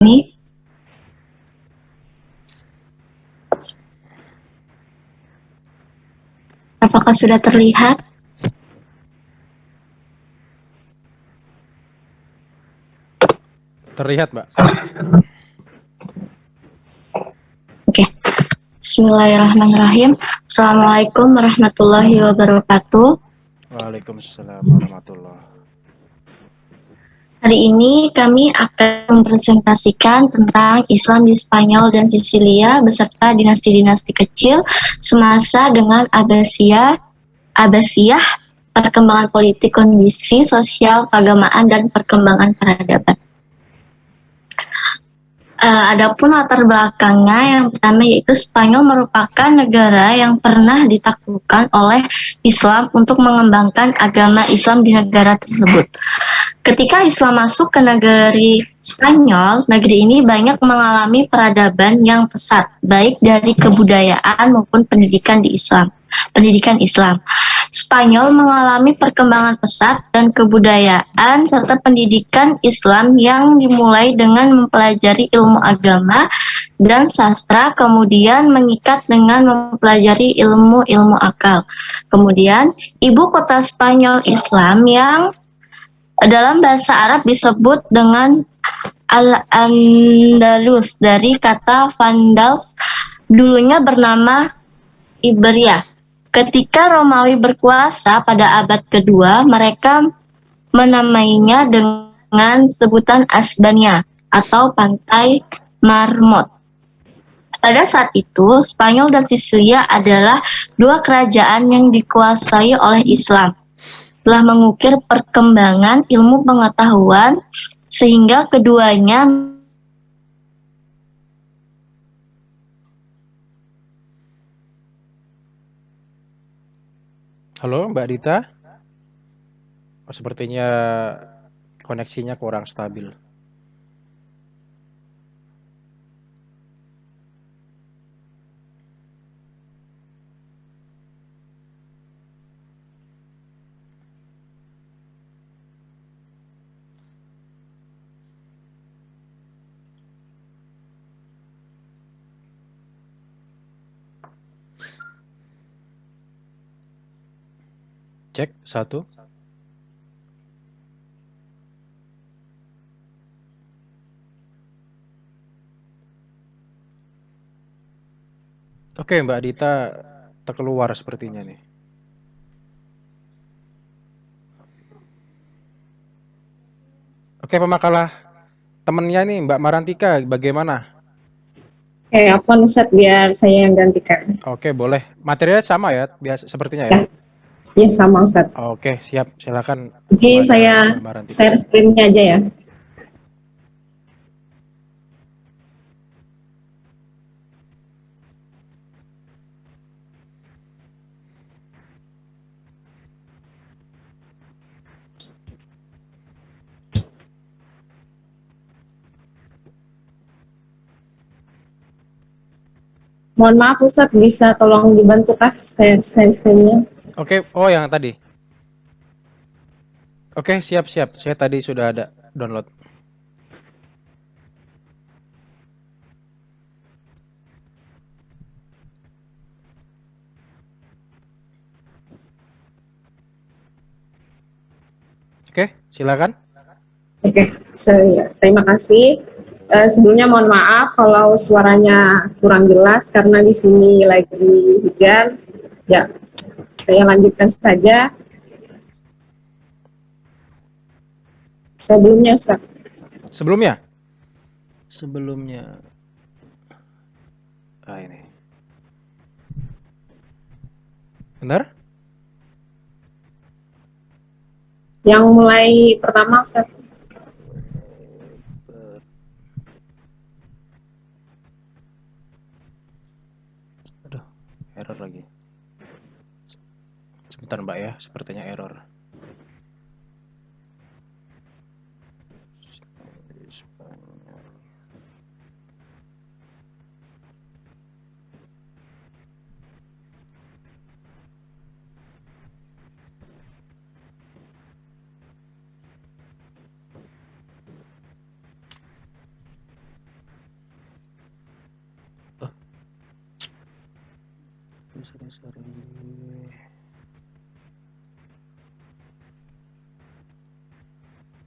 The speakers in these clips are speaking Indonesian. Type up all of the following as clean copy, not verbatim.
Ini apakah sudah terlihat? Terlihat, Mbak. Oke. Bismillahirrahmanirrahim. Assalamualaikum warahmatullahi wabarakatuh. Waalaikumsalam warahmatullah. Hari ini kami akan mempresentasikan tentang Islam di Spanyol dan Sisilia beserta dinasti-dinasti kecil semasa dengan Abbasiyah, perkembangan politik, kondisi sosial, keagamaan, dan perkembangan peradaban. Adapun latar belakangnya, yang pertama yaitu Spanyol merupakan negara yang pernah ditaklukkan oleh Islam untuk mengembangkan agama Islam di negara tersebut. Ketika Islam masuk ke negeri Spanyol, negeri ini banyak mengalami peradaban yang pesat, baik dari kebudayaan maupun pendidikan Islam. Spanyol mengalami perkembangan pesat dan kebudayaan serta pendidikan Islam yang dimulai dengan mempelajari ilmu agama dan sastra, kemudian mengikat dengan mempelajari ilmu akal. Kemudian, ibu kota Spanyol Islam yang dalam bahasa Arab disebut dengan Al-Andalus dari kata Vandals, dulunya bernama Iberia. Ketika Romawi berkuasa pada abad kedua, mereka menamainya dengan sebutan Asbania atau Pantai Marmot. Pada saat itu, Spanyol dan Sisilia adalah dua kerajaan yang dikuasai oleh Islam. Telah mengukir perkembangan ilmu pengetahuan sehingga keduanya Halo, Mbak Dita. Sepertinya koneksinya kurang stabil. Cek, 1. Oke, Mbak Dita terkeluar sepertinya nih. Oke, pemakalah temennya nih, Mbak Marantika, bagaimana? Apa Ustaz biar saya yang gantikan. Oke, boleh. Materialnya sama ya, biasa sepertinya ya. Ya sama Ustaz. Oke, siap. Silakan Jadi kepada saya Mbak Marantika. share screen-nya aja ya. Mohon maaf Ustaz, bisa tolong dibantu kah share screen-nya? Oke, oh yang tadi. Oke, siap-siap. Saya tadi sudah ada download. Oke, silakan. Oke, terima kasih. Sebelumnya mohon maaf kalau suaranya kurang jelas karena di sini lagi hujan. Ya, saya lanjutkan saja. Sebelumnya Ustaz. Sebelumnya. Ini. Benar? Yang mulai pertama Ustaz. Aduh, error lagi. Sebentar Mbak ya, sepertinya error.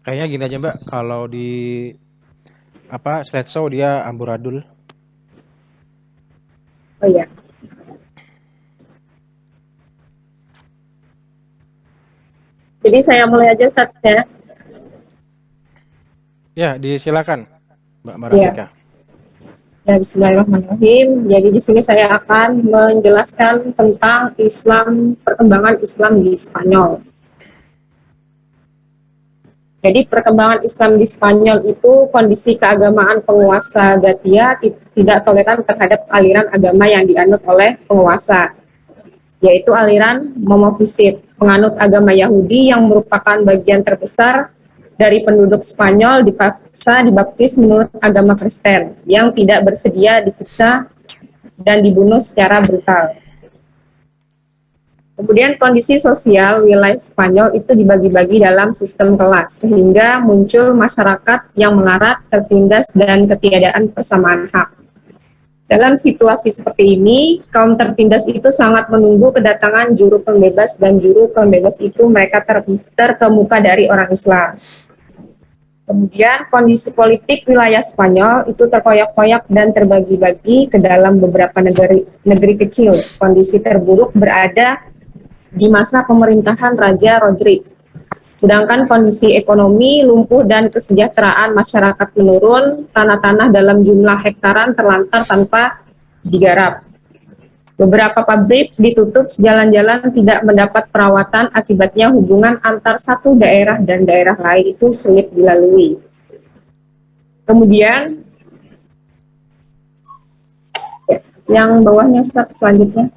Kayaknya gini aja Mbak, kalau di slideshow dia amburadul. Oh ya. Jadi saya mulai aja Ustaz ya. Ya, disilakan Mbak Iya. Marafika. Ya, bismillahirrahmanirrahim. Jadi di sini saya akan menjelaskan tentang perkembangan Islam di Spanyol. Jadi perkembangan Islam di Spanyol itu kondisi keagamaan penguasa Gatia tidak toleran terhadap aliran agama yang dianut oleh penguasa, yaitu aliran monofisit, penganut agama Yahudi yang merupakan bagian terbesar dari penduduk Spanyol dipaksa dibaptis menurut agama Kristen yang tidak bersedia disiksa dan dibunuh secara brutal. Kemudian kondisi sosial wilayah Spanyol itu dibagi-bagi dalam sistem kelas, sehingga muncul masyarakat yang melarat, tertindas, dan ketiadaan persamaan hak. Dalam situasi seperti ini, kaum tertindas itu sangat menunggu kedatangan juru pembebas, dan juru pembebas itu mereka terkemuka dari orang Islam. Kemudian kondisi politik wilayah Spanyol itu terkoyak-koyak dan terbagi-bagi ke dalam beberapa negeri kecil. Kondisi terburuk berada di masa pemerintahan Raja Rodrik. Sedangkan kondisi ekonomi lumpuh dan kesejahteraan masyarakat menurun, tanah-tanah dalam jumlah hektaran terlantar tanpa digarap. Beberapa pabrik ditutup, jalan-jalan tidak mendapat perawatan, akibatnya hubungan antar satu daerah dan daerah lain itu sulit dilalui. Kemudian, yang bawahnya Ustaz, selanjutnya.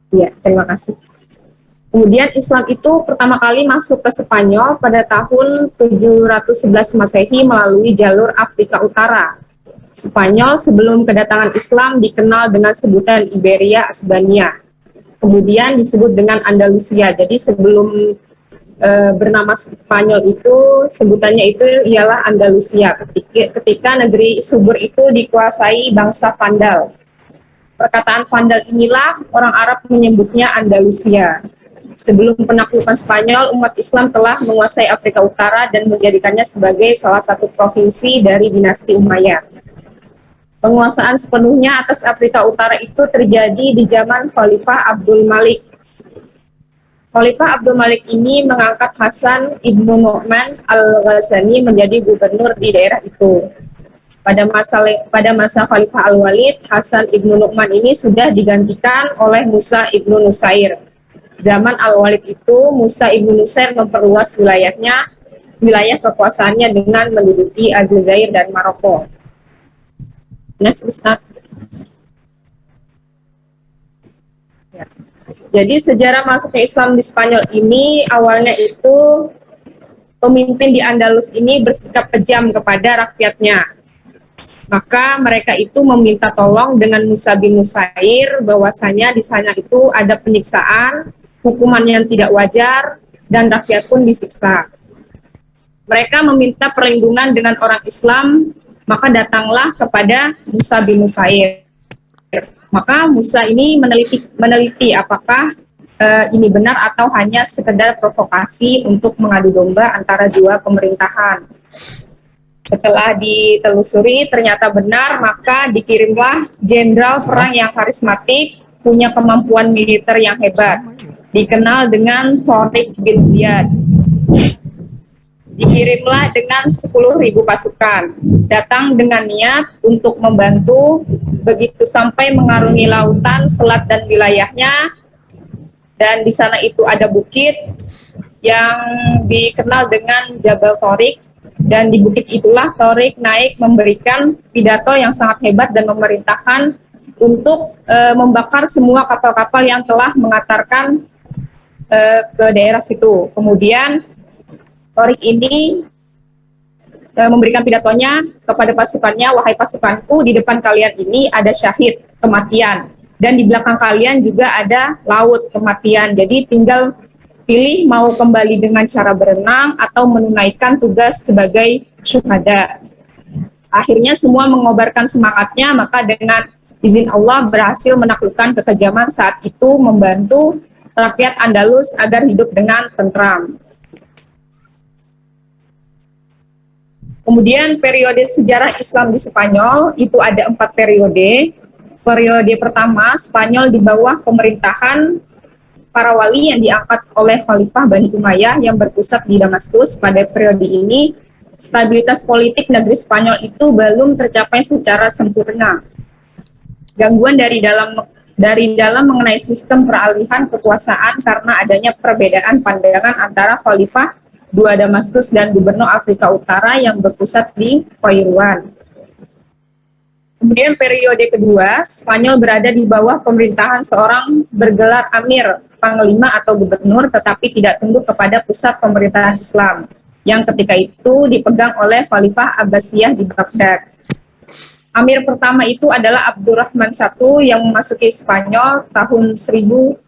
Ya, terima kasih. Kemudian Islam itu pertama kali masuk ke Spanyol pada tahun 711 Masehi melalui jalur Afrika Utara. Spanyol sebelum kedatangan Islam dikenal dengan sebutan Iberia Asbania. Kemudian disebut dengan Andalusia. Jadi sebelum bernama Spanyol itu sebutannya itu ialah Andalusia. Ketika negeri subur itu dikuasai bangsa Vandal. Perkataan Vandal inilah orang Arab menyebutnya Andalusia. Sebelum penaklukan Spanyol, umat Islam telah menguasai Afrika Utara dan menjadikannya sebagai salah satu provinsi dari dinasti Umayyad. Penguasaan sepenuhnya atas Afrika Utara itu terjadi di zaman Khalifah Abdul Malik. Khalifah Abdul Malik ini mengangkat Hasan ibnu Nu'man al-Ghazani menjadi gubernur di daerah itu. Pada masa Khalifah Al-Walid, Hasan ibnu Nu'man ini sudah digantikan oleh Musa ibnu Nusair. Zaman Al-Walid itu, Musa ibnu Nusair memperluas wilayah kekuasaannya dengan menduduki Aljazair dan Maroko. Next, Ustaz. Ya. Jadi sejarah masuknya Islam di Spanyol ini awalnya itu pemimpin di Andalus ini bersikap kejam kepada rakyatnya. Maka mereka itu meminta tolong dengan Musa bin Nusair bahwasanya di sana itu ada penyiksaan, hukuman yang tidak wajar, dan rakyat pun disiksa. Mereka meminta perlindungan dengan orang Islam, maka datanglah kepada Musa bin Nusair. Maka Musa ini meneliti apakah ini benar atau hanya sekedar provokasi untuk mengadu domba antara dua pemerintahan. Setelah ditelusuri ternyata benar, maka dikirimlah jenderal perang yang karismatik, punya kemampuan militer yang hebat, dikenal dengan Tariq bin Ziyad. Dikirimlah dengan 10.000 pasukan, datang dengan niat untuk membantu, begitu sampai mengarungi lautan, selat dan wilayahnya, dan di sana itu ada bukit yang dikenal dengan Jabal Tariq. Dan di bukit itulah Tariq naik memberikan pidato yang sangat hebat dan memerintahkan untuk membakar semua kapal-kapal yang telah mengantarkan ke daerah situ. Kemudian Tariq ini memberikan pidatonya kepada pasukannya, wahai pasukanku, di depan kalian ini ada syahid, kematian, dan di belakang kalian juga ada laut, kematian. Jadi tinggal pilih mau kembali dengan cara berenang atau menunaikan tugas sebagai syuhada. Akhirnya semua mengobarkan semangatnya, maka dengan izin Allah berhasil menaklukkan kekejaman saat itu, membantu rakyat Andalus agar hidup dengan tentram. Kemudian periode sejarah Islam di Spanyol itu ada 4 periode. Periode pertama, Spanyol di bawah pemerintahan para wali yang diangkat oleh Khalifah Bani Umayyah yang berpusat di Damaskus. Pada periode ini, stabilitas politik negeri Spanyol itu belum tercapai secara sempurna. Gangguan dari dalam mengenai sistem peralihan kekuasaan karena adanya perbedaan pandangan antara Khalifah II Damaskus dan Gubernur Afrika Utara yang berpusat di Kairouan. Kemudian periode kedua, Spanyol berada di bawah pemerintahan seorang bergelar Amir, Panglima atau Gubernur, tetapi tidak tunduk kepada pusat pemerintahan Islam, yang ketika itu dipegang oleh Khalifah Abbasiyah di Baghdad. Amir pertama itu adalah Abdurrahman I yang memasuki Spanyol tahun 1138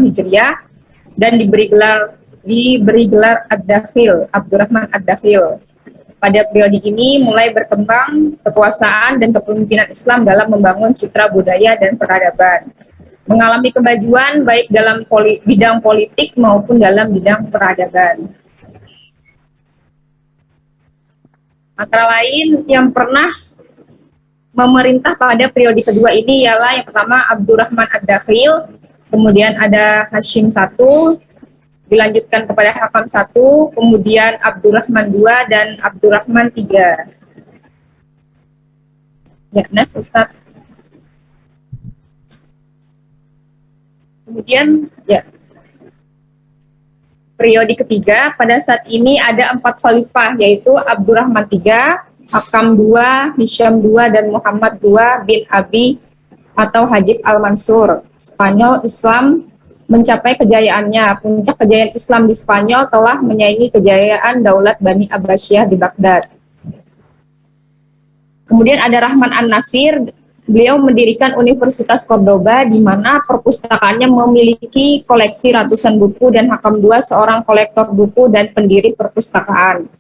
Hijriah dan diberi gelar Ad-Dakhil, Abdurrahman Ad-Dakhil. Pada periode ini mulai berkembang kekuasaan dan kepemimpinan Islam dalam membangun citra budaya dan peradaban. Mengalami kemajuan baik dalam bidang politik maupun dalam bidang peradaban. Antara lain yang pernah memerintah pada periode kedua ini ialah yang pertama Abdurrahman Ad-Dakhil, kemudian ada Hashim I, dilanjutkan kepada Hakam I, kemudian Abdurrahman II, dan Abdurrahman III. Ya, next Ustaz. Kemudian, ya, periode ketiga, pada saat ini ada 4 khalifah, yaitu Abdurrahman III, Hakam II, Hisham II, dan Muhammad II bin Abi atau Hajib al-Mansur. Spanyol Islam mencapai kejayaannya. Puncak kejayaan Islam di Spanyol telah menyaingi kejayaan Daulat Bani Abbasiyah di Baghdad. Kemudian ada Rahman An-Nasir, beliau mendirikan Universitas Cordoba di mana perpustakaannya memiliki koleksi ratusan buku dan Hakam II seorang kolektor buku dan pendiri perpustakaan.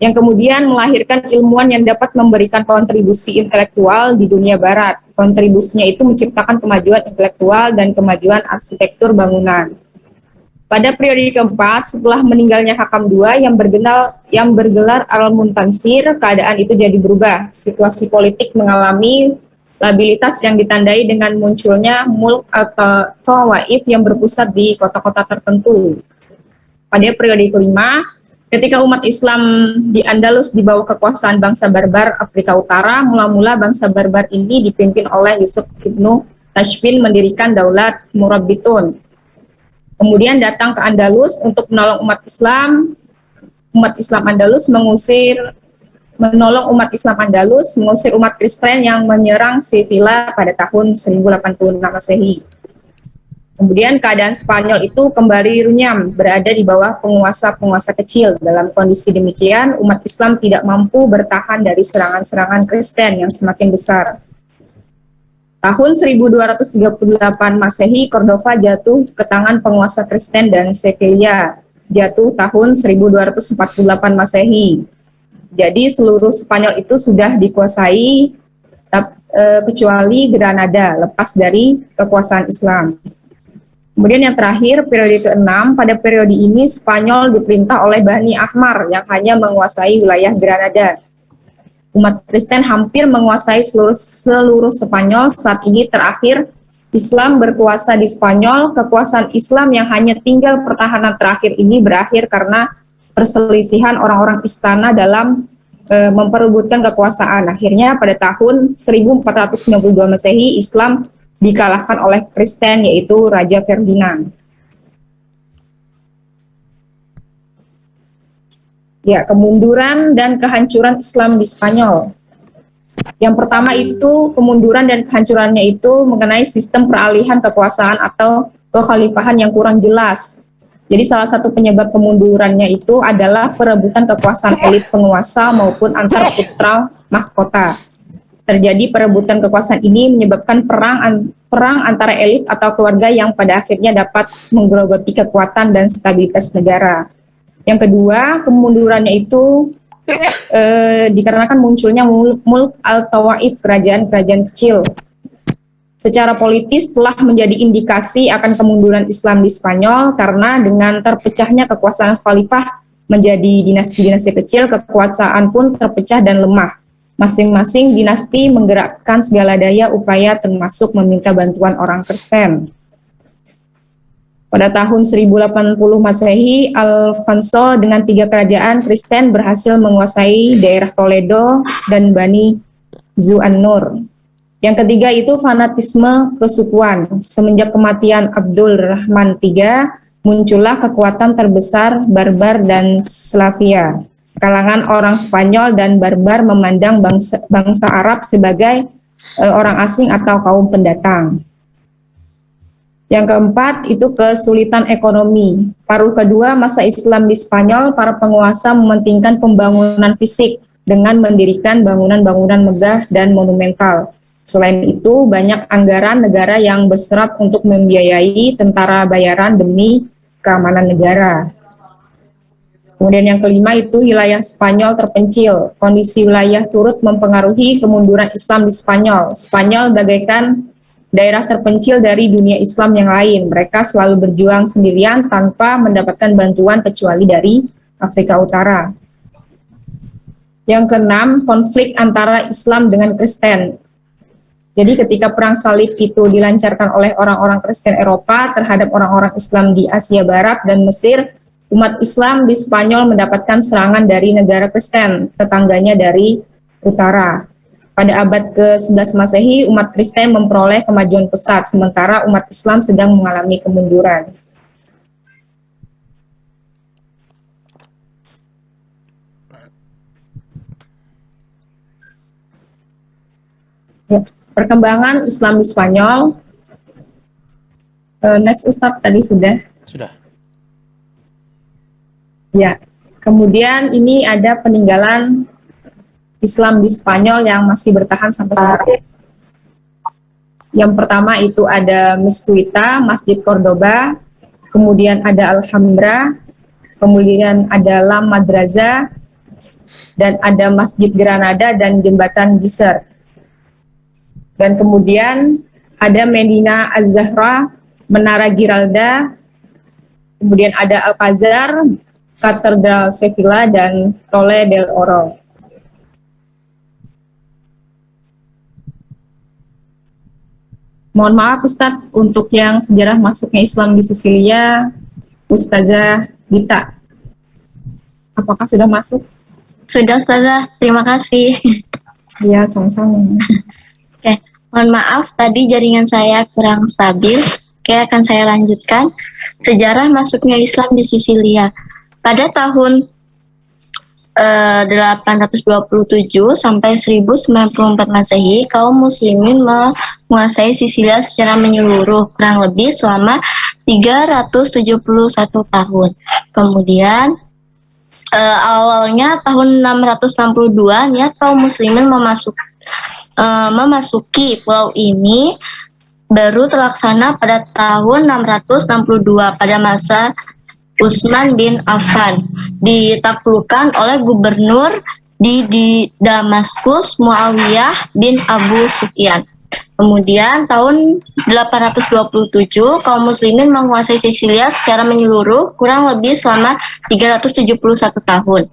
Yang kemudian melahirkan ilmuwan yang dapat memberikan kontribusi intelektual di dunia barat. Kontribusinya itu menciptakan kemajuan intelektual dan kemajuan arsitektur bangunan. Pada periode keempat, setelah meninggalnya Hakam II yang bergelar Al-Muntansir, keadaan itu jadi berubah. Situasi politik mengalami labilitas yang ditandai dengan munculnya mulk atau tawaif yang berpusat di kota-kota tertentu. Pada periode kelima, ketika umat Islam di Andalus di bawah kekuasaan bangsa Barbar Afrika Utara, mula-mula bangsa Barbar ini dipimpin oleh Yusuf ibnu Tashfin mendirikan Daulat Murabbitun. Kemudian datang ke Andalus untuk menolong umat Islam. Umat Islam Andalus mengusir umat Kristen yang menyerang Sevilla pada tahun 1086 Masehi. Kemudian keadaan Spanyol itu kembali runyam, berada di bawah penguasa-penguasa kecil. Dalam kondisi demikian, umat Islam tidak mampu bertahan dari serangan-serangan Kristen yang semakin besar. Tahun 1238 Masehi, Cordova jatuh ke tangan penguasa Kristen dan Sevilla jatuh tahun 1248 Masehi. Jadi seluruh Spanyol itu sudah dikuasai kecuali Granada, lepas dari kekuasaan Islam. Kemudian yang terakhir, periode ke-6, pada periode ini Spanyol diperintah oleh Bani Ahmar yang hanya menguasai wilayah Granada. Umat Kristen hampir menguasai seluruh Spanyol. Saat ini terakhir Islam berkuasa di Spanyol. Kekuasaan Islam yang hanya tinggal pertahanan terakhir ini berakhir karena perselisihan orang-orang istana dalam memperebutkan kekuasaan. Akhirnya pada tahun 1492 Masehi, Islam dikalahkan oleh Kristen, yaitu Raja Ferdinand. Ya, kemunduran dan kehancuran Islam di Spanyol. Yang pertama itu kemunduran dan kehancurannya itu mengenai sistem peralihan kekuasaan atau kekhalifahan yang kurang jelas. Jadi salah satu penyebab kemundurannya itu adalah perebutan kekuasaan elit penguasa maupun antar putra mahkota. Terjadi perebutan kekuasaan ini menyebabkan perang antara elit atau keluarga yang pada akhirnya dapat menggerogoti kekuatan dan stabilitas negara. Yang kedua, kemundurannya itu dikarenakan munculnya mulk al-tawaif, kerajaan-kerajaan kecil. Secara politis telah menjadi indikasi akan kemunduran Islam di Spanyol karena dengan terpecahnya kekuasaan khalifah menjadi dinasti-dinasti kecil, kekuasaan pun terpecah dan lemah. Masing-masing dinasti menggerakkan segala daya upaya termasuk meminta bantuan orang Kristen. Pada tahun 1080 Masehi, Alfonso dengan 3 kerajaan Kristen berhasil menguasai daerah Toledo dan Bani Zu'an-Nur. Yang ketiga itu fanatisme kesukuan. Semenjak kematian Abdul Rahman III, muncullah kekuatan terbesar Barbar dan Slavia. Kalangan orang Spanyol dan Barbar memandang bangsa Arab sebagai orang asing atau kaum pendatang. Yang keempat itu kesulitan ekonomi. Paruh kedua masa Islam di Spanyol, para penguasa mementingkan pembangunan fisik dengan mendirikan bangunan-bangunan megah dan monumental. Selain itu, banyak anggaran negara yang berserap untuk membiayai tentara bayaran demi keamanan negara. Kemudian yang kelima itu wilayah Spanyol terpencil. Kondisi wilayah turut mempengaruhi kemunduran Islam di Spanyol. Spanyol bagaikan daerah terpencil dari dunia Islam yang lain. Mereka selalu berjuang sendirian tanpa mendapatkan bantuan kecuali dari Afrika Utara. Yang keenam, konflik antara Islam dengan Kristen. Jadi ketika perang salib itu dilancarkan oleh orang-orang Kristen Eropa terhadap orang-orang Islam di Asia Barat dan Mesir, umat Islam di Spanyol mendapatkan serangan dari negara Kristen, tetangganya dari utara. Pada abad ke-11 Masehi, umat Kristen memperoleh kemajuan pesat, sementara umat Islam sedang mengalami kemunduran. Ya. Perkembangan Islam di Spanyol. Next Ustadz tadi sudah. Sudah. Ya. Kemudian ini ada peninggalan Islam di Spanyol yang masih bertahan sampai sekarang. Yang pertama itu ada Mezquita, Masjid Cordoba, kemudian ada Alhambra, kemudian ada La Madraza, dan ada Masjid Granada dan Jembatan Gisar. Dan kemudian ada Medina Az-Zahra, Menara Giralda, kemudian ada Alcazar, Katedral Sevilla, dan Tolle del Oro. Mohon maaf Ustadz, untuk yang sejarah masuknya Islam di Sisilia, Ustazah Gita. Apakah sudah masuk? Sudah, Ustazah. Terima kasih. Iya, sama-sama. Oke, mohon maaf tadi jaringan saya kurang stabil. Oke, akan saya lanjutkan. Sejarah masuknya Islam di Sisilia. Pada tahun 827 sampai 1094 Masehi, kaum muslimin menguasai Sisilia secara menyeluruh kurang lebih selama 371 tahun. Kemudian awalnya tahun 662 kaum muslimin memasuki pulau ini baru terlaksana pada tahun 662 pada masa Utsman bin Affan, ditaklukkan oleh gubernur di Damaskus Muawiyah bin Abu Sufyan. Kemudian tahun 827 kaum muslimin menguasai Sisilia secara menyeluruh kurang lebih selama 371 tahun.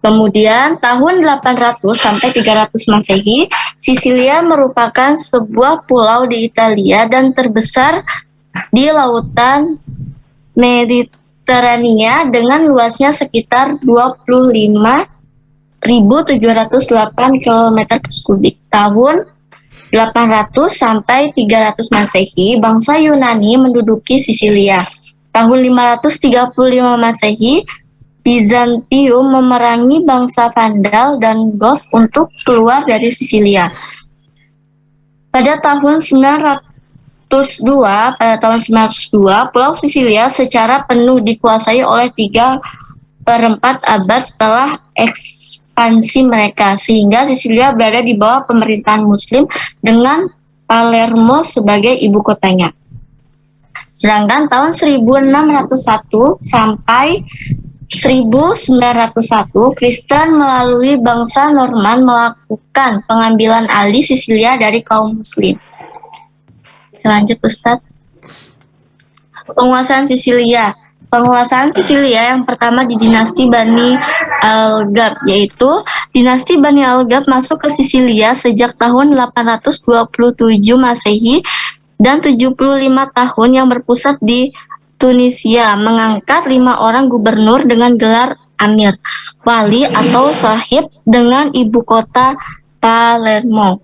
Kemudian tahun 800 sampai 300 Masehi, Sisilia merupakan sebuah pulau di Italia dan terbesar di lautan Mediterania dengan luasnya sekitar 25.708 km3. Tahun 800 sampai 300 Masehi, bangsa Yunani menduduki Sisilia. Tahun 535 Masehi, Bizantium memerangi bangsa Vandal dan Goth untuk keluar dari Sisilia. Pada tahun 902, Pulau Sisilia secara penuh dikuasai oleh 3/4 abad setelah ekspansi mereka, sehingga Sisilia berada di bawah pemerintahan Muslim dengan Palermo sebagai ibu kotanya. Sedangkan tahun 1601 sampai 1901, Kristen melalui bangsa Norman melakukan pengambilan alih Sisilia dari kaum Muslim. Lanjut, Ustadz. Penguasaan Sisilia. Penguasaan Sisilia yang pertama di dinasti Bani Al-Gab, yaitu dinasti Bani Al-Gab masuk ke Sisilia sejak tahun 827 Masehi dan 75 tahun yang berpusat di Tunisia, mengangkat 5 orang gubernur dengan gelar Amir, Wali atau Sahib dengan ibu kota Palermo.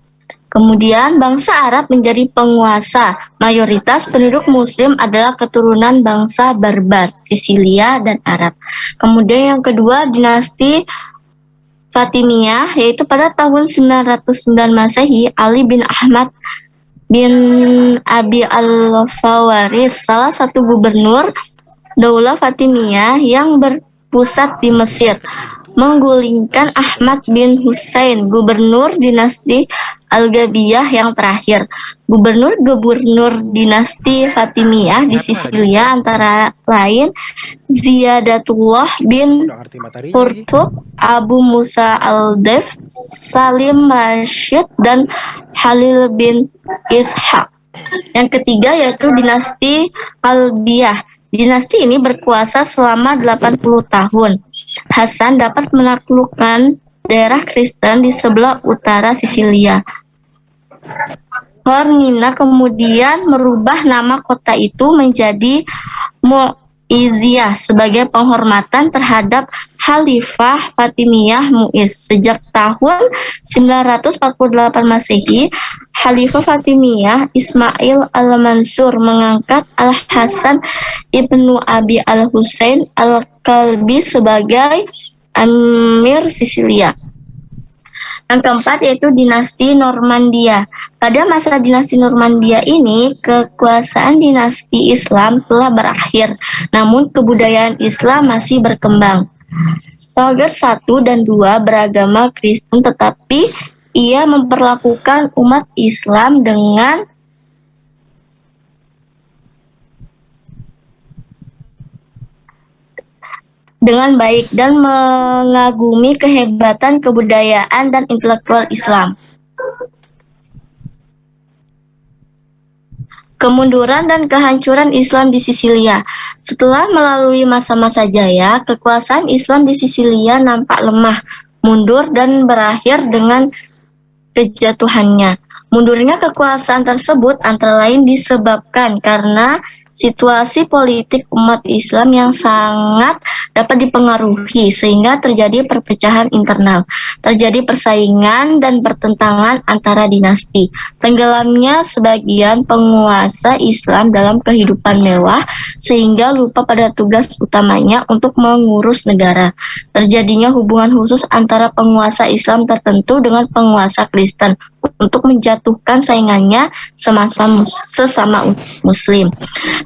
Kemudian bangsa Arab menjadi penguasa. Mayoritas penduduk Muslim adalah keturunan bangsa Barbar, Sisilia, dan Arab. Kemudian yang kedua, dinasti Fatimiyah, yaitu pada tahun 909 Masehi, Ali bin Ahmad bin Abi al-Fawaris, salah satu gubernur Daulah Fatimiyah yang berpusat di Mesir, menggulingkan Ahmad bin Husain, gubernur dinasti Al-Gabiyah yang terakhir. Gubernur dinasti Fatimiyah di Sisilia antara lain Ziyadatullah bin Qurtub, Abu Musa al-Def, Salim Rashid, dan Halil bin Ishaq. Yang ketiga yaitu dinasti Albiyah. Dinasti ini berkuasa selama 80 tahun. Hasan dapat menaklukkan daerah Kristen di sebelah utara Sisilia. Hornina kemudian merubah nama kota itu menjadi Mu'izziyah sebagai penghormatan terhadap Khalifah Fatimiyah Mu'iz. Sejak tahun 948 Masehi, Khalifah Fatimiyah Ismail al-Mansur mengangkat Al-Hasan ibnu Abi al-Husain al-Kalbi sebagai Amir Sisilia. Yang keempat yaitu dinasti Normandia. Pada masa dinasti Normandia ini, kekuasaan dinasti Islam telah berakhir, namun kebudayaan Islam masih berkembang. Roger I dan II beragama Kristen, tetapi ia memperlakukan umat Islam dengan baik dan mengagumi kehebatan kebudayaan dan intelektual Islam. Kemunduran dan kehancuran Islam di Sisilia. Setelah melalui masa-masa jaya, kekuasaan Islam di Sisilia nampak lemah, mundur, dan berakhir dengan kejatuhannya. Mundurnya kekuasaan tersebut antara lain disebabkan karena situasi politik umat Islam yang sangat dapat dipengaruhi sehingga terjadi perpecahan internal, terjadi persaingan dan pertentangan antara dinasti, tenggelamnya sebagian penguasa Islam dalam kehidupan mewah sehingga lupa pada tugas utamanya untuk mengurus negara, terjadinya hubungan khusus antara penguasa Islam tertentu dengan penguasa Kristen untuk menjatuhkan saingannya sesama Muslim.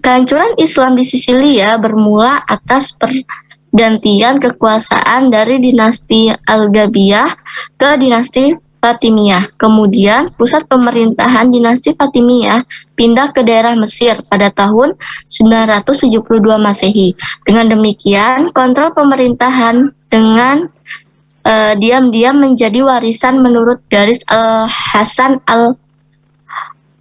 Kehancuran Islam di Sisilia bermula atas pergantian kekuasaan dari dinasti Al-Gabiyah ke dinasti Fatimiyah. Kemudian pusat pemerintahan dinasti Fatimiyah pindah ke daerah Mesir pada tahun 972 Masehi. Dengan demikian, kontrol pemerintahan dengan diam-diam menjadi warisan menurut garis Al-Hasan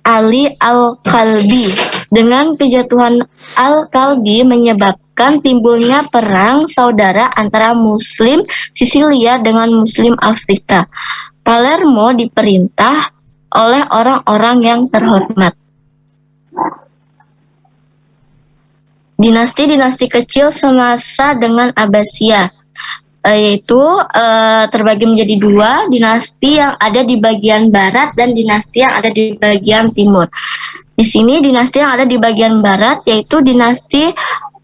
Ali Al-Kalbi. Dengan kejatuhan Al-Kalbi menyebabkan timbulnya perang saudara antara Muslim Sisilia dengan Muslim Afrika. Palermo diperintah oleh orang-orang yang terhormat. Dinasti-dinasti kecil semasa dengan Abbasiyah, yaitu terbagi menjadi dua, dinasti yang ada di bagian barat dan dinasti yang ada di bagian timur. Di sini dinasti yang ada di bagian barat yaitu dinasti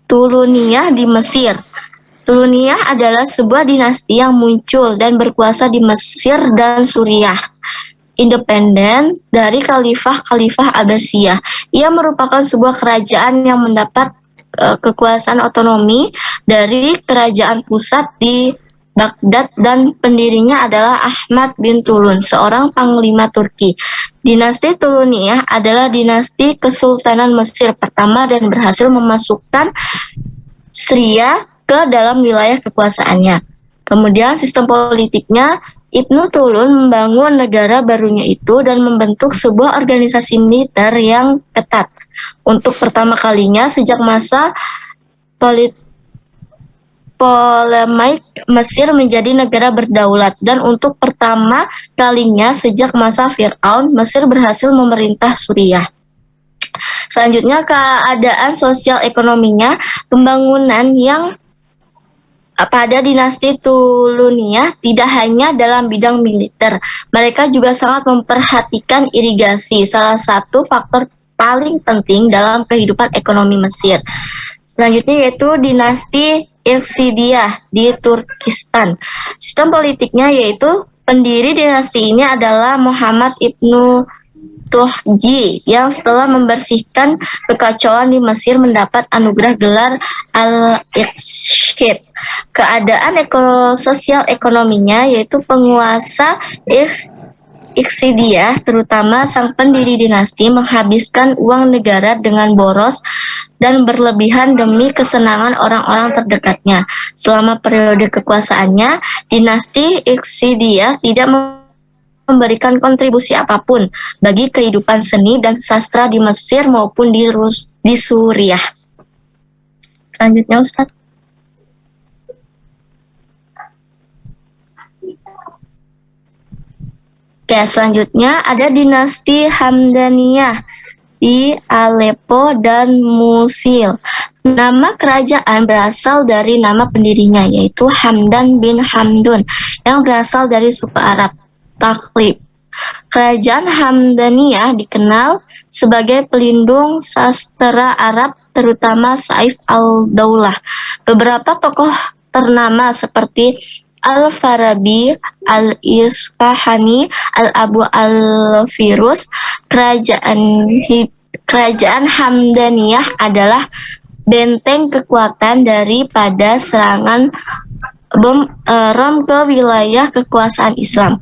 Tuluniyah di Mesir. Tuluniyah adalah sebuah dinasti yang muncul dan berkuasa di Mesir dan Suriah, independen dari Khalifah Abbasiyah. Ia merupakan sebuah kerajaan yang mendapat kekuasaan otonomi dari kerajaan pusat di Baghdad dan pendirinya adalah Ahmad bin Tulun, seorang panglima Turki. Dinasti Tuluniyah adalah dinasti Kesultanan Mesir pertama dan berhasil memasukkan Syria ke dalam wilayah kekuasaannya. Kemudian sistem politiknya, Ibnu Tulun membangun negara barunya itu dan membentuk sebuah organisasi militer yang ketat. Untuk pertama kalinya sejak masa Ptolemaic, Mesir menjadi negara berdaulat, dan untuk pertama kalinya sejak masa Fir'aun, Mesir berhasil memerintah Suriah. Selanjutnya, keadaan sosial ekonominya, pembangunan yang pada dinasti Tuluniyah tidak hanya dalam bidang militer, mereka juga sangat memperhatikan irigasi, salah satu faktor paling penting dalam kehidupan ekonomi Mesir. Selanjutnya yaitu dinasti Ilkhisiyah di Turkistan. Sistem politiknya yaitu pendiri dinasti ini adalah Muhammad ibnu Tuhji yang setelah membersihkan kekacauan di Mesir mendapat anugerah gelar Al-Iqshid. Keadaan sosial ekonominya yaitu penguasa Iqsidiyah, terutama sang pendiri dinasti, menghabiskan uang negara dengan boros dan berlebihan demi kesenangan orang-orang terdekatnya. Selama periode kekuasaannya, dinasti Iqsidiyah tidak memberikan kontribusi apapun bagi kehidupan seni dan sastra di Mesir maupun di Suriah. Selanjutnya, Ustadz. Oke, selanjutnya ada dinasti Hamdaniyah di Aleppo dan Musil. Nama kerajaan berasal dari nama pendirinya, yaitu Hamdan bin Hamdun, yang berasal dari suku Arab Taghlib. Kerajaan Hamdaniyah dikenal sebagai pelindung sastra Arab, terutama Saif al-Daulah. Beberapa tokoh ternama seperti Al-Farabi, Al-Isfahani, Al-Abu Al-Firus. Kerajaan Hamdaniyah adalah benteng kekuatan daripada serangan Rom ke wilayah kekuasaan Islam.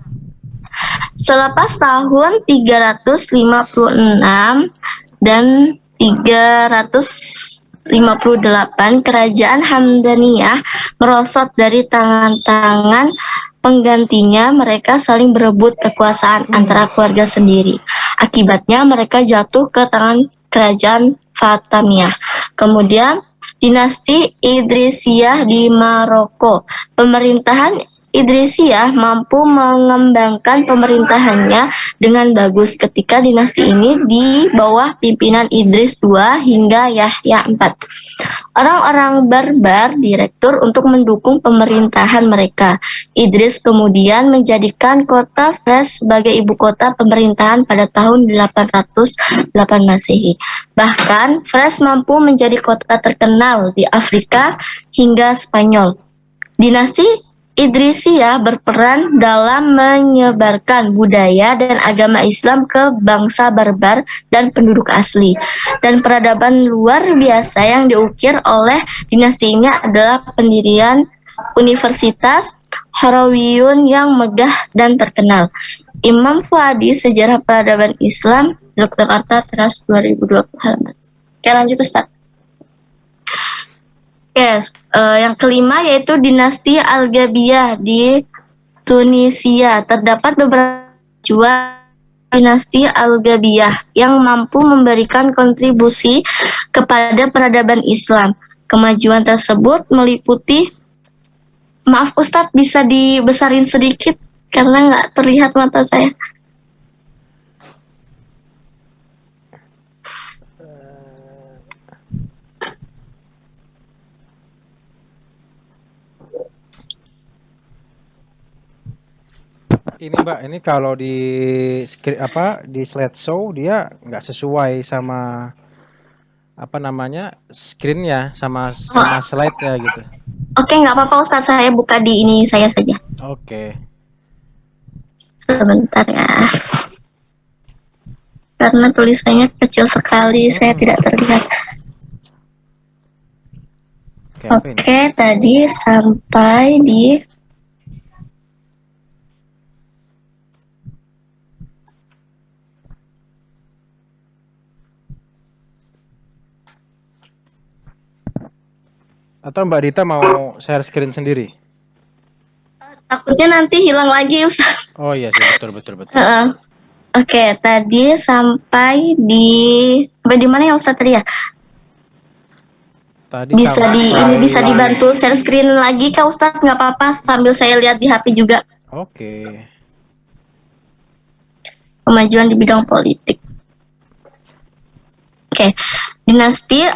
Selepas tahun 356 dan 358, kerajaan Hamdaniyah merosot dari tangan-tangan penggantinya. Mereka saling berebut kekuasaan antara keluarga sendiri. Akibatnya mereka jatuh ke tangan kerajaan Fatimiyah. Kemudian dinasti Idrisiyah di Maroko. Pemerintahan Idrisiyah mampu mengembangkan pemerintahannya dengan bagus ketika dinasti ini di bawah pimpinan Idris II hingga Yahya IV. Orang-orang Barbar direktur untuk mendukung pemerintahan mereka. Idris kemudian menjadikan kota Fes sebagai ibu kota pemerintahan pada tahun 808 Masehi. Bahkan Fes mampu menjadi kota terkenal di Afrika hingga Spanyol. Dinasti Idrisiyah berperan dalam menyebarkan budaya dan agama Islam ke bangsa Barbar dan penduduk asli. Dan peradaban luar biasa yang diukir oleh dinasti ini adalah pendirian Universitas Harawiyun yang megah dan terkenal. Imam Fuadi, Sejarah Peradaban Islam, Yogyakarta, Teras 2020 halaman. Oke, lanjut Ustaz. Yes, yang kelima yaitu dinasti Al-Gabiyah di Tunisia. Terdapat beberapa kemajuan dinasti Al-Gabiyah yang mampu memberikan kontribusi kepada peradaban Islam. Kemajuan tersebut meliputi, maaf Ustadz, bisa dibesarin sedikit karena nggak terlihat mata saya. Ini Mbak, ini kalau di di slideshow dia nggak sesuai sama screen-nya sama slide-nya gitu. Oke, nggak apa-apa Ustadz, saya buka di ini saya saja. Oke. Sebentar ya. Karena tulisannya kecil sekali, saya tidak terlihat. Oke, tadi sampai di Atau Mbak Dita mau share screen sendiri? Takutnya nanti hilang lagi, Ustaz. Oh iya sih, betul. Oke, tadi sampai di mana ya Ustaz tadi ya? Tadi Bisa dibantu share screen lagi Kak Ustaz, nggak apa-apa sambil saya lihat di HP juga. Oke. Kemajuan di bidang politik. Oke,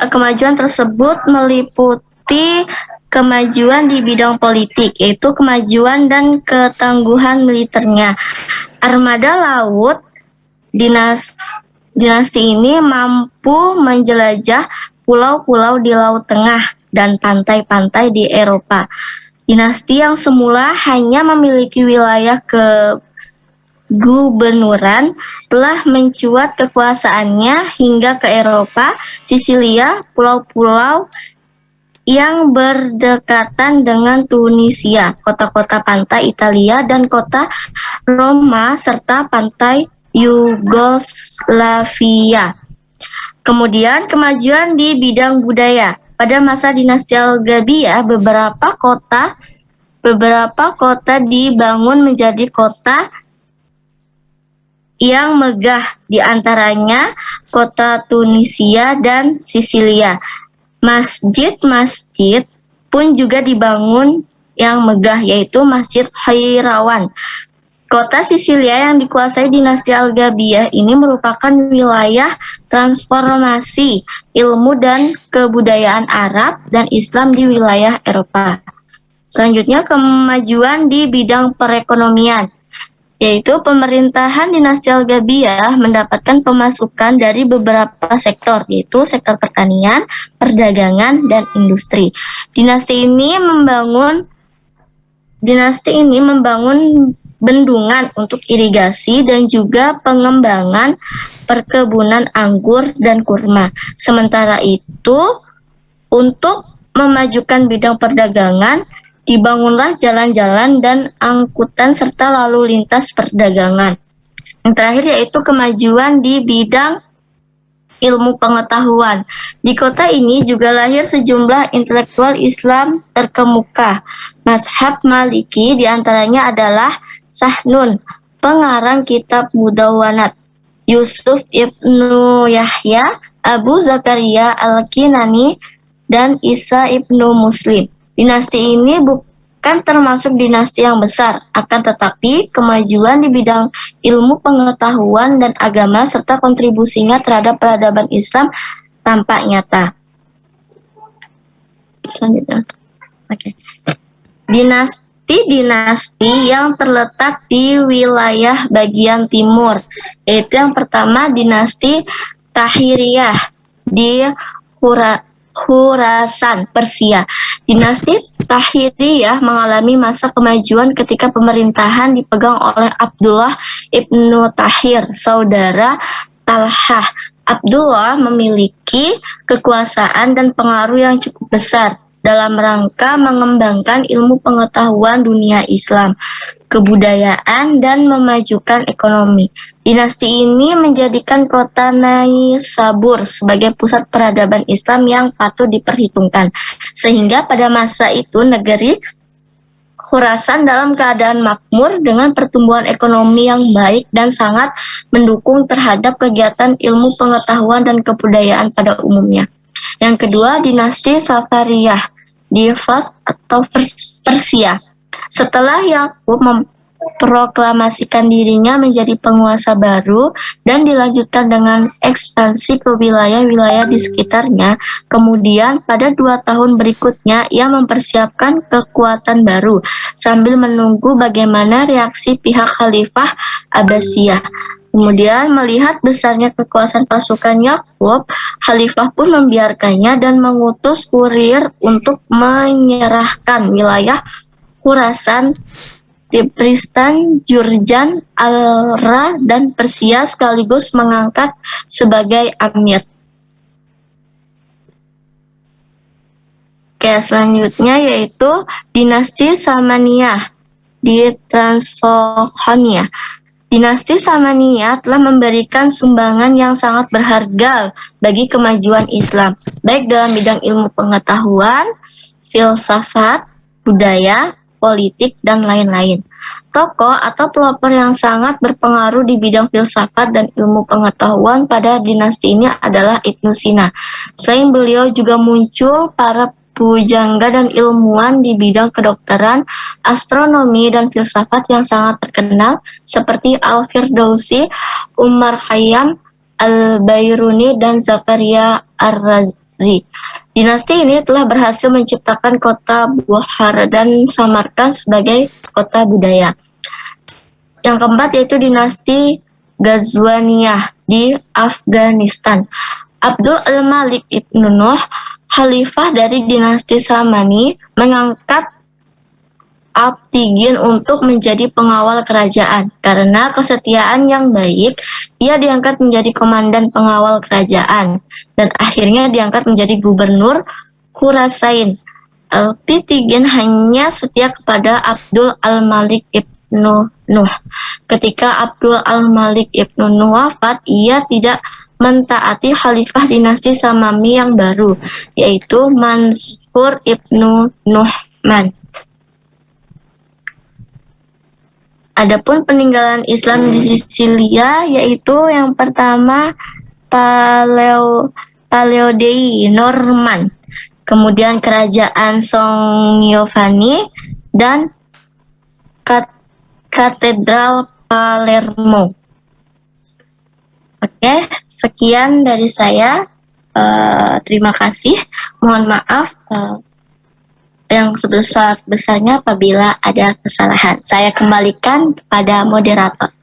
kemajuan tersebut meliputi kemajuan di bidang politik, yaitu kemajuan dan ketangguhan militernya. Armada laut dinasti ini mampu menjelajah pulau-pulau di Laut Tengah dan pantai-pantai di Eropa. Dinasti yang semula hanya memiliki wilayah kegubernuran telah mencuat kekuasaannya hingga ke Eropa, Sisilia, pulau-pulau yang berdekatan dengan Tunisia, kota-kota pantai Italia dan kota Roma serta pantai Yugoslavia. Kemudian kemajuan di bidang budaya. Pada masa dinasti Al-Gabiyah, beberapa kota dibangun menjadi kota yang megah, di antaranya kota Tunisia dan Sisilia. Masjid-masjid pun juga dibangun yang megah, yaitu Masjid Khairawan. Kota Sisilia yang dikuasai dinasti Al-Gabiyah ini merupakan wilayah transformasi ilmu dan kebudayaan Arab dan Islam di wilayah Eropa. Selanjutnya, kemajuan di bidang perekonomian, yaitu pemerintahan dinasti Al-Gabiyah mendapatkan pemasukan dari beberapa sektor, yaitu sektor pertanian, perdagangan, dan industri. Dinasti ini membangun bendungan untuk irigasi dan juga pengembangan perkebunan anggur dan kurma. Sementara itu, untuk memajukan bidang perdagangan, dibangunlah jalan-jalan dan angkutan serta lalu lintas perdagangan. Yang terakhir yaitu kemajuan di bidang ilmu pengetahuan. Di kota ini juga lahir sejumlah intelektual Islam terkemuka. Mazhab Maliki diantaranya adalah Sahnun, pengarang kitab Mudawwanat, Yusuf ibnu Yahya, Abu Zakaria Al-Kinani, dan Isa ibnu Muslim. Dinasti ini bukan termasuk dinasti yang besar, akan tetapi kemajuan di bidang ilmu pengetahuan dan agama serta kontribusinya terhadap peradaban Islam tampak nyata. Selanjutnya, dinasti yang terletak di wilayah bagian timur, yaitu yang pertama dinasti Tahiriyah di Khurasan, Persia. Dinasti Tahiriyah mengalami masa kemajuan ketika pemerintahan dipegang oleh Abdullah ibnu Tahir, saudara Talhah. Abdullah memiliki kekuasaan dan pengaruh yang cukup besar dalam rangka mengembangkan ilmu pengetahuan dunia Islam, kebudayaan, dan memajukan ekonomi. Dinasti ini menjadikan kota Naisabur sebagai pusat peradaban Islam yang patut diperhitungkan. Sehingga pada masa itu negeri Khurasan dalam keadaan makmur dengan pertumbuhan ekonomi yang baik dan sangat mendukung terhadap kegiatan ilmu pengetahuan dan kebudayaan pada umumnya. Yang kedua, dinasti Safariyah di Fars atau Persia. Setelah Yakub memproklamasikan dirinya menjadi penguasa baru dan dilanjutkan dengan ekspansi ke wilayah-wilayah di sekitarnya, kemudian pada 2 tahun berikutnya ia mempersiapkan kekuatan baru sambil menunggu bagaimana reaksi pihak Khalifah Abbasiyah. Kemudian melihat besarnya kekuasaan pasukan Yakub, Khalifah pun membiarkannya dan mengutus kurir untuk menyerahkan wilayah Khurasan, Tipristan, Jurjan, Al-Ra, dan Persia sekaligus mengangkat sebagai amir. Oke, selanjutnya yaitu dinasti Samaniyah di Transylvania. Dinasti Samaniyah telah memberikan sumbangan yang sangat berharga bagi kemajuan Islam, baik dalam bidang ilmu pengetahuan, filsafat, budaya, politik, dan lain-lain. Tokoh atau pelopor yang sangat berpengaruh di bidang filsafat dan ilmu pengetahuan pada dinasti ini adalah Ibnu Sina. Selain beliau juga muncul para pujangga dan ilmuwan di bidang kedokteran, astronomi, dan filsafat yang sangat terkenal seperti Al-Firdausi, Umar Khayyam, Al-Bairuni, dan Zakaria Ar-Razi. Dinasti ini telah berhasil menciptakan kota Bukhara dan Samarkand sebagai kota budaya. Yang keempat yaitu dinasti Ghazwaniyah di Afghanistan. Abdul al-Malik ibnu Nuh, khalifah dari dinasti Samani, mengangkat Abtigin untuk menjadi pengawal kerajaan. Karena kesetiaan yang baik, ia diangkat menjadi komandan pengawal kerajaan dan akhirnya diangkat menjadi gubernur Khurasain. Abtigin hanya setia kepada Abdul al-Malik ibnu Nuh. Ketika Abdul al-Malik ibnu Nuh wafat, ia tidak mentaati khalifah dinasti Samami yang baru, yaitu Mansur ibnu Nu'man. Adapun peninggalan Islam di Sisilia yaitu yang pertama Paleodei Norman, kemudian kerajaan Sangiovanni dan Katedral Palermo. Oke, sekian dari saya. Terima kasih. Mohon maaf yang sebesar-besarnya apabila ada kesalahan. Saya kembalikan kepada moderator.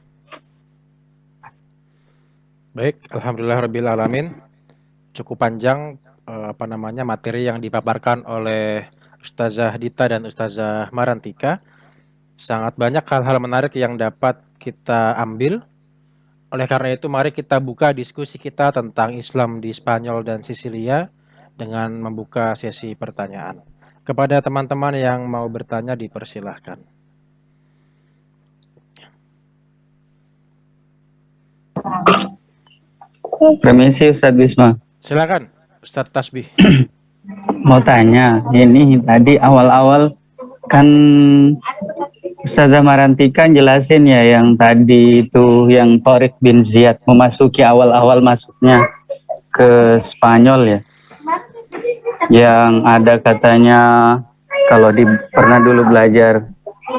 Baik, alhamdulillahirabbil alamin. Cukup panjang materi yang dipaparkan oleh Ustazah Dita dan Ustazah Marantika. Sangat banyak hal-hal menarik yang dapat kita ambil. Oleh karena itu, mari kita buka diskusi kita tentang Islam di Spanyol dan Sisilia dengan membuka sesi pertanyaan. Kepada teman-teman yang mau bertanya, dipersilahkan. Permisi Ustadz Bisma. Silakan, Ustadz Tasbih. Mau tanya, ini tadi awal-awal kan Ustazah Marantika jelasin ya yang tadi itu yang Tariq bin Ziyad memasuki awal-awal masuknya ke Spanyol ya. Yang ada katanya kalau pernah dulu belajar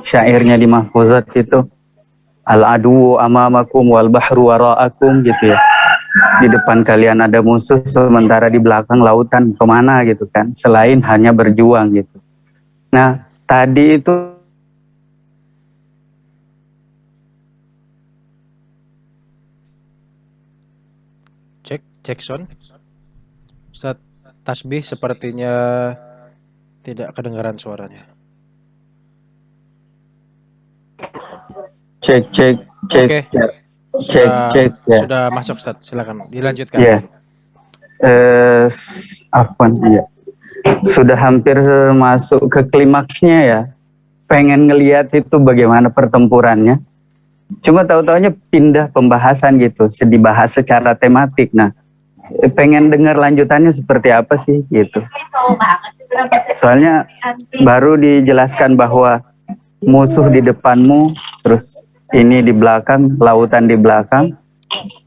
syairnya di Mahfuzat itu al-adu amamakum wal bahru wara'akum gitu ya. Di depan kalian ada musuh sementara di belakang lautan, kemana gitu kan, selain hanya berjuang gitu. Nah tadi itu cek sound. Ustadz Tasbih sepertinya tidak kedengaran suaranya. Cek. Oke. Cek ya. Sudah masuk Ustadz, silakan dilanjutkan. Ya. Ya. Sudah hampir masuk ke klimaksnya ya. Pengen ngelihat itu bagaimana pertempurannya. Cuma tahu-taunya pindah pembahasan gitu, dibahas secara tematik. Nah, pengen dengar lanjutannya seperti apa sih gitu. Soalnya baru dijelaskan bahwa musuh di depanmu, terus ini di belakang, lautan di belakang.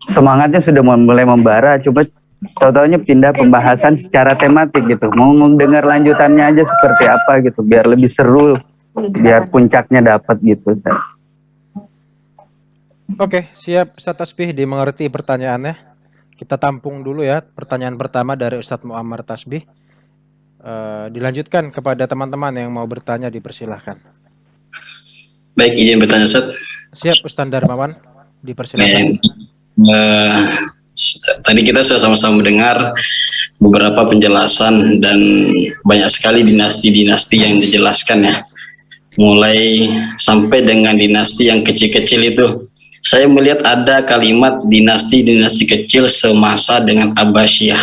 Semangatnya sudah mulai membara, coba tahu-taunya pindah pembahasan secara tematik gitu. Mau dengar lanjutannya aja seperti apa gitu, biar lebih seru, biar puncaknya dapat gitu. Oke, siap Ustadz Tasbih, dimengerti pertanyaannya. Kita tampung dulu ya pertanyaan pertama dari Ustadz Muammar Tasbih. Dilanjutkan kepada teman-teman yang mau bertanya, dipersilahkan. Baik, izin bertanya Ustadz. Siap Ustadz Darmawan, dipersilahkan. Tadi kita sudah sama-sama mendengar beberapa penjelasan dan banyak sekali dinasti-dinasti yang dijelaskan ya. Mulai sampai dengan dinasti yang kecil-kecil itu. Saya melihat ada kalimat dinasti-dinasti kecil semasa dengan Abbasiyah.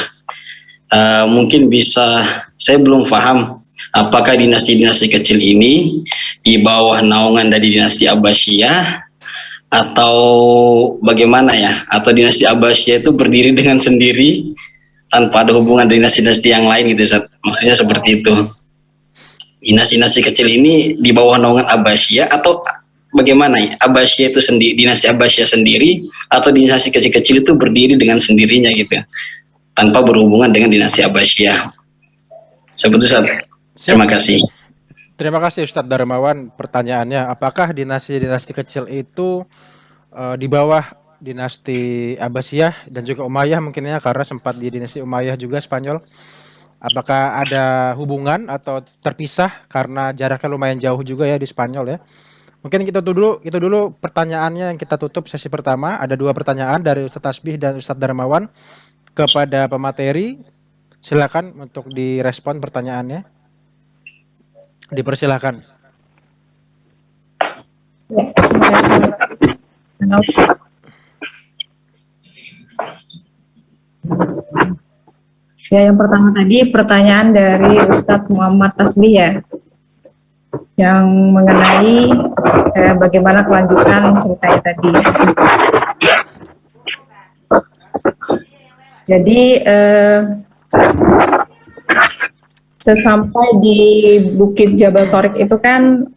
Mungkin bisa, saya belum paham apakah dinasti-dinasti kecil ini di bawah naungan dari dinasti Abbasiyah atau bagaimana ya? Atau dinasti Abbasiyah itu berdiri dengan sendiri tanpa ada hubungan dinasti-dinasti yang lain gitu, Maksudnya seperti itu. dinasti-dinasti kecil ini di bawah naungan Abbasiyah atau bagaimana ya? Abbasiyah itu sendiri, dinasti Abbasiyah sendiri, atau dinasti kecil-kecil itu berdiri dengan sendirinya gitu ya, tanpa berhubungan dengan dinasti Abbasiyah. Seperti itu, Ustaz. Terima kasih. Terima kasih Ustadz Darmawan. Pertanyaannya, apakah dinasti-dinasti kecil itu di bawah dinasti Abbasiyah dan juga Umayyah mungkin ya, karena sempat di dinasti Umayyah juga Spanyol. Apakah ada hubungan atau terpisah karena jaraknya lumayan jauh juga ya di Spanyol ya? Mungkin itu dulu pertanyaannya yang kita tutup sesi pertama. Ada 2 pertanyaan dari Ustadz Tasbih dan Ustadz Darmawan kepada pemateri. Silakan untuk direspon pertanyaannya. Dipersilakan. Ya, bismillahirrahmanirrahim. Ya, yang pertama tadi pertanyaan dari Ustadz Muhammad Tasbih ya, yang mengenai bagaimana kelanjutan ceritanya tadi. Jadi sesampai di Bukit Jabal Torik itu kan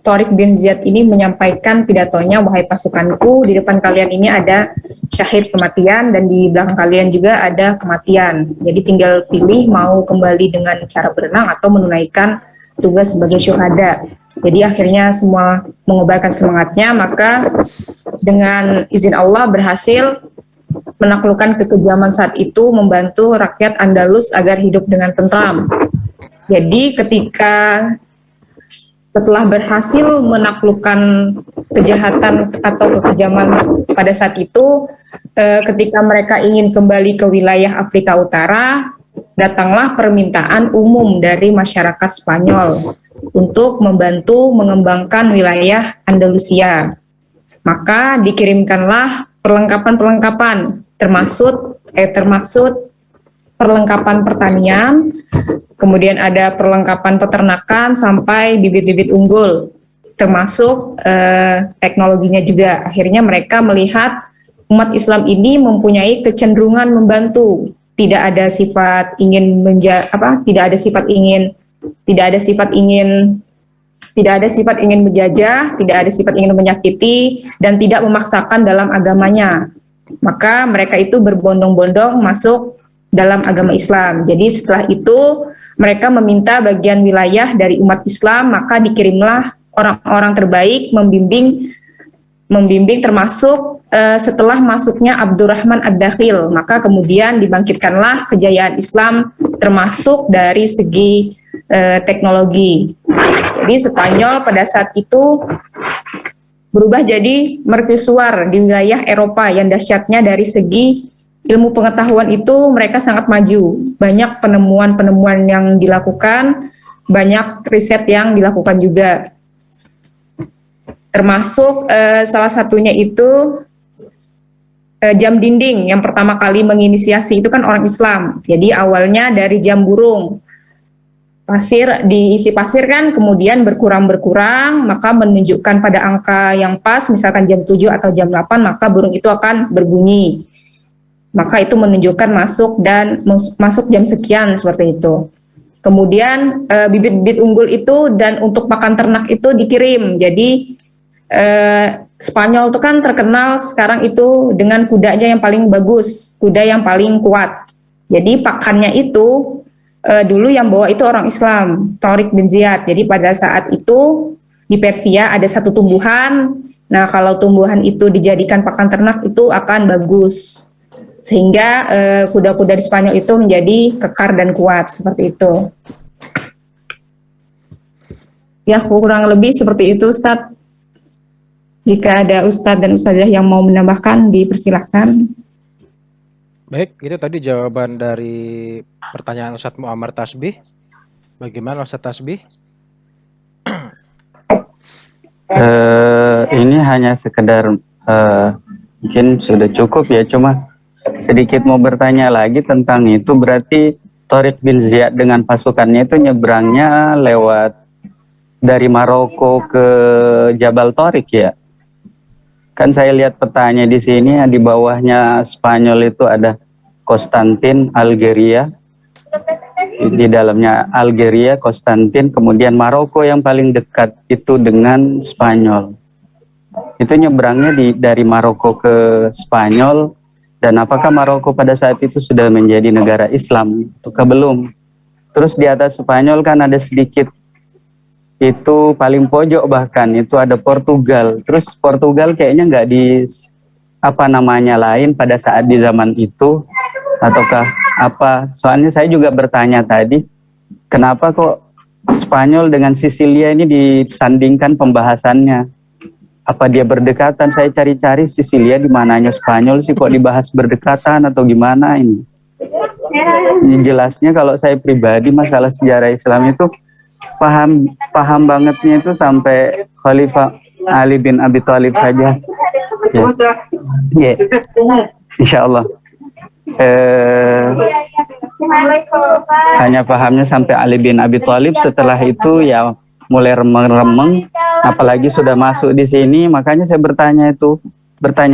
Torik bin Ziyad ini menyampaikan pidatonya, wahai pasukanku, di depan kalian ini ada syahid kematian dan di belakang kalian juga ada kematian. Jadi tinggal pilih mau kembali dengan cara berenang atau menunaikan tugas sebagai syuhada. Jadi akhirnya semua mengobarkan semangatnya, maka dengan izin Allah berhasil menaklukkan kekejaman saat itu, membantu rakyat Andalus agar hidup dengan tentram. Jadi ketika setelah berhasil menaklukkan kejahatan atau kekejaman pada saat itu, ketika mereka ingin kembali ke wilayah Afrika Utara, datanglah permintaan umum dari masyarakat Spanyol untuk membantu mengembangkan wilayah Andalusia. Maka dikirimkanlah perlengkapan-perlengkapan, termasuk perlengkapan pertanian, kemudian ada perlengkapan peternakan sampai bibit-bibit unggul, termasuk teknologinya juga. Akhirnya mereka melihat umat Islam ini mempunyai kecenderungan membantu, tidak ada sifat ingin tidak ada sifat ingin menjajah, tidak ada sifat ingin menyakiti, dan tidak memaksakan dalam agamanya. Maka mereka itu berbondong-bondong masuk dalam agama Islam. Jadi setelah itu mereka meminta bagian wilayah dari umat Islam, maka dikirimlah orang-orang terbaik membimbing termasuk setelah masuknya Abdurrahman Ad-Dakhil, maka kemudian dibangkitkanlah kejayaan Islam termasuk dari segi teknologi. Jadi Spanyol pada saat itu berubah jadi mercusuar di wilayah Eropa yang dahsyatnya dari segi ilmu pengetahuan itu mereka sangat maju. Banyak penemuan-penemuan yang dilakukan, banyak riset yang dilakukan juga. Termasuk salah satunya itu jam dinding yang pertama kali menginisiasi itu kan orang Islam. Jadi awalnya dari jam burung. Pasir, diisi pasir kan, kemudian berkurang, maka menunjukkan pada angka yang pas, misalkan jam 7 atau jam 8, maka burung itu akan berbunyi. Maka itu menunjukkan masuk jam sekian, seperti itu. Kemudian bibit-bibit unggul itu dan untuk pakan ternak itu dikirim. Jadi Spanyol itu kan terkenal sekarang itu dengan kudanya yang paling bagus, kuda yang paling kuat. Jadi pakannya itu dulu yang bawa itu orang Islam, Torik bin Ziyad. Jadi pada saat itu di Persia ada satu tumbuhan. Nah, kalau tumbuhan itu dijadikan pakan ternak itu akan bagus. Sehingga kuda-kuda di Spanyol itu menjadi kekar dan kuat seperti itu. Ya, kurang lebih seperti itu, Ustadz. Jika ada Ustadz dan Ustadzah yang mau menambahkan, dipersilahkan. Baik, itu tadi jawaban dari pertanyaan Ustadz Muammar Tasbih. Bagaimana Ustadz Tasbih? Ini hanya sekedar mungkin sudah cukup ya, cuma sedikit mau bertanya lagi tentang itu. Berarti Torik bin Ziyad dengan pasukannya itu nyebrangnya lewat dari Maroko ke Jabal Torik ya? Kan saya lihat petanya di sini, di bawahnya Spanyol itu ada Konstantin, Algeria. di dalamnya Algeria, Konstantin, kemudian Maroko yang paling dekat itu dengan Spanyol. Itu nyebrangnya dari Maroko ke Spanyol, dan apakah Maroko pada saat itu sudah menjadi negara Islam ataukah belum? Terus di atas Spanyol kan ada sedikit, itu paling pojok bahkan itu ada Portugal. Terus Portugal kayaknya nggak di apa namanya lain pada saat di zaman itu ataukah apa? Soalnya saya juga bertanya tadi, kenapa kok Spanyol dengan Sisilia ini disandingkan pembahasannya? Apa dia berdekatan? Saya cari-cari Sisilia di mananya Spanyol sih kok dibahas berdekatan atau gimana ini? Ini jelasnya kalau saya pribadi masalah sejarah Islam itu paham bangetnya itu sampai Khalifah Ali bin Abi Thalib saja. Ya, Insya Allah. Hanya pahamnya sampai Ali bin Abi Thalib, setelah itu ya mulai remeng-remeng, apalagi sudah masuk di sini, makanya saya bertanya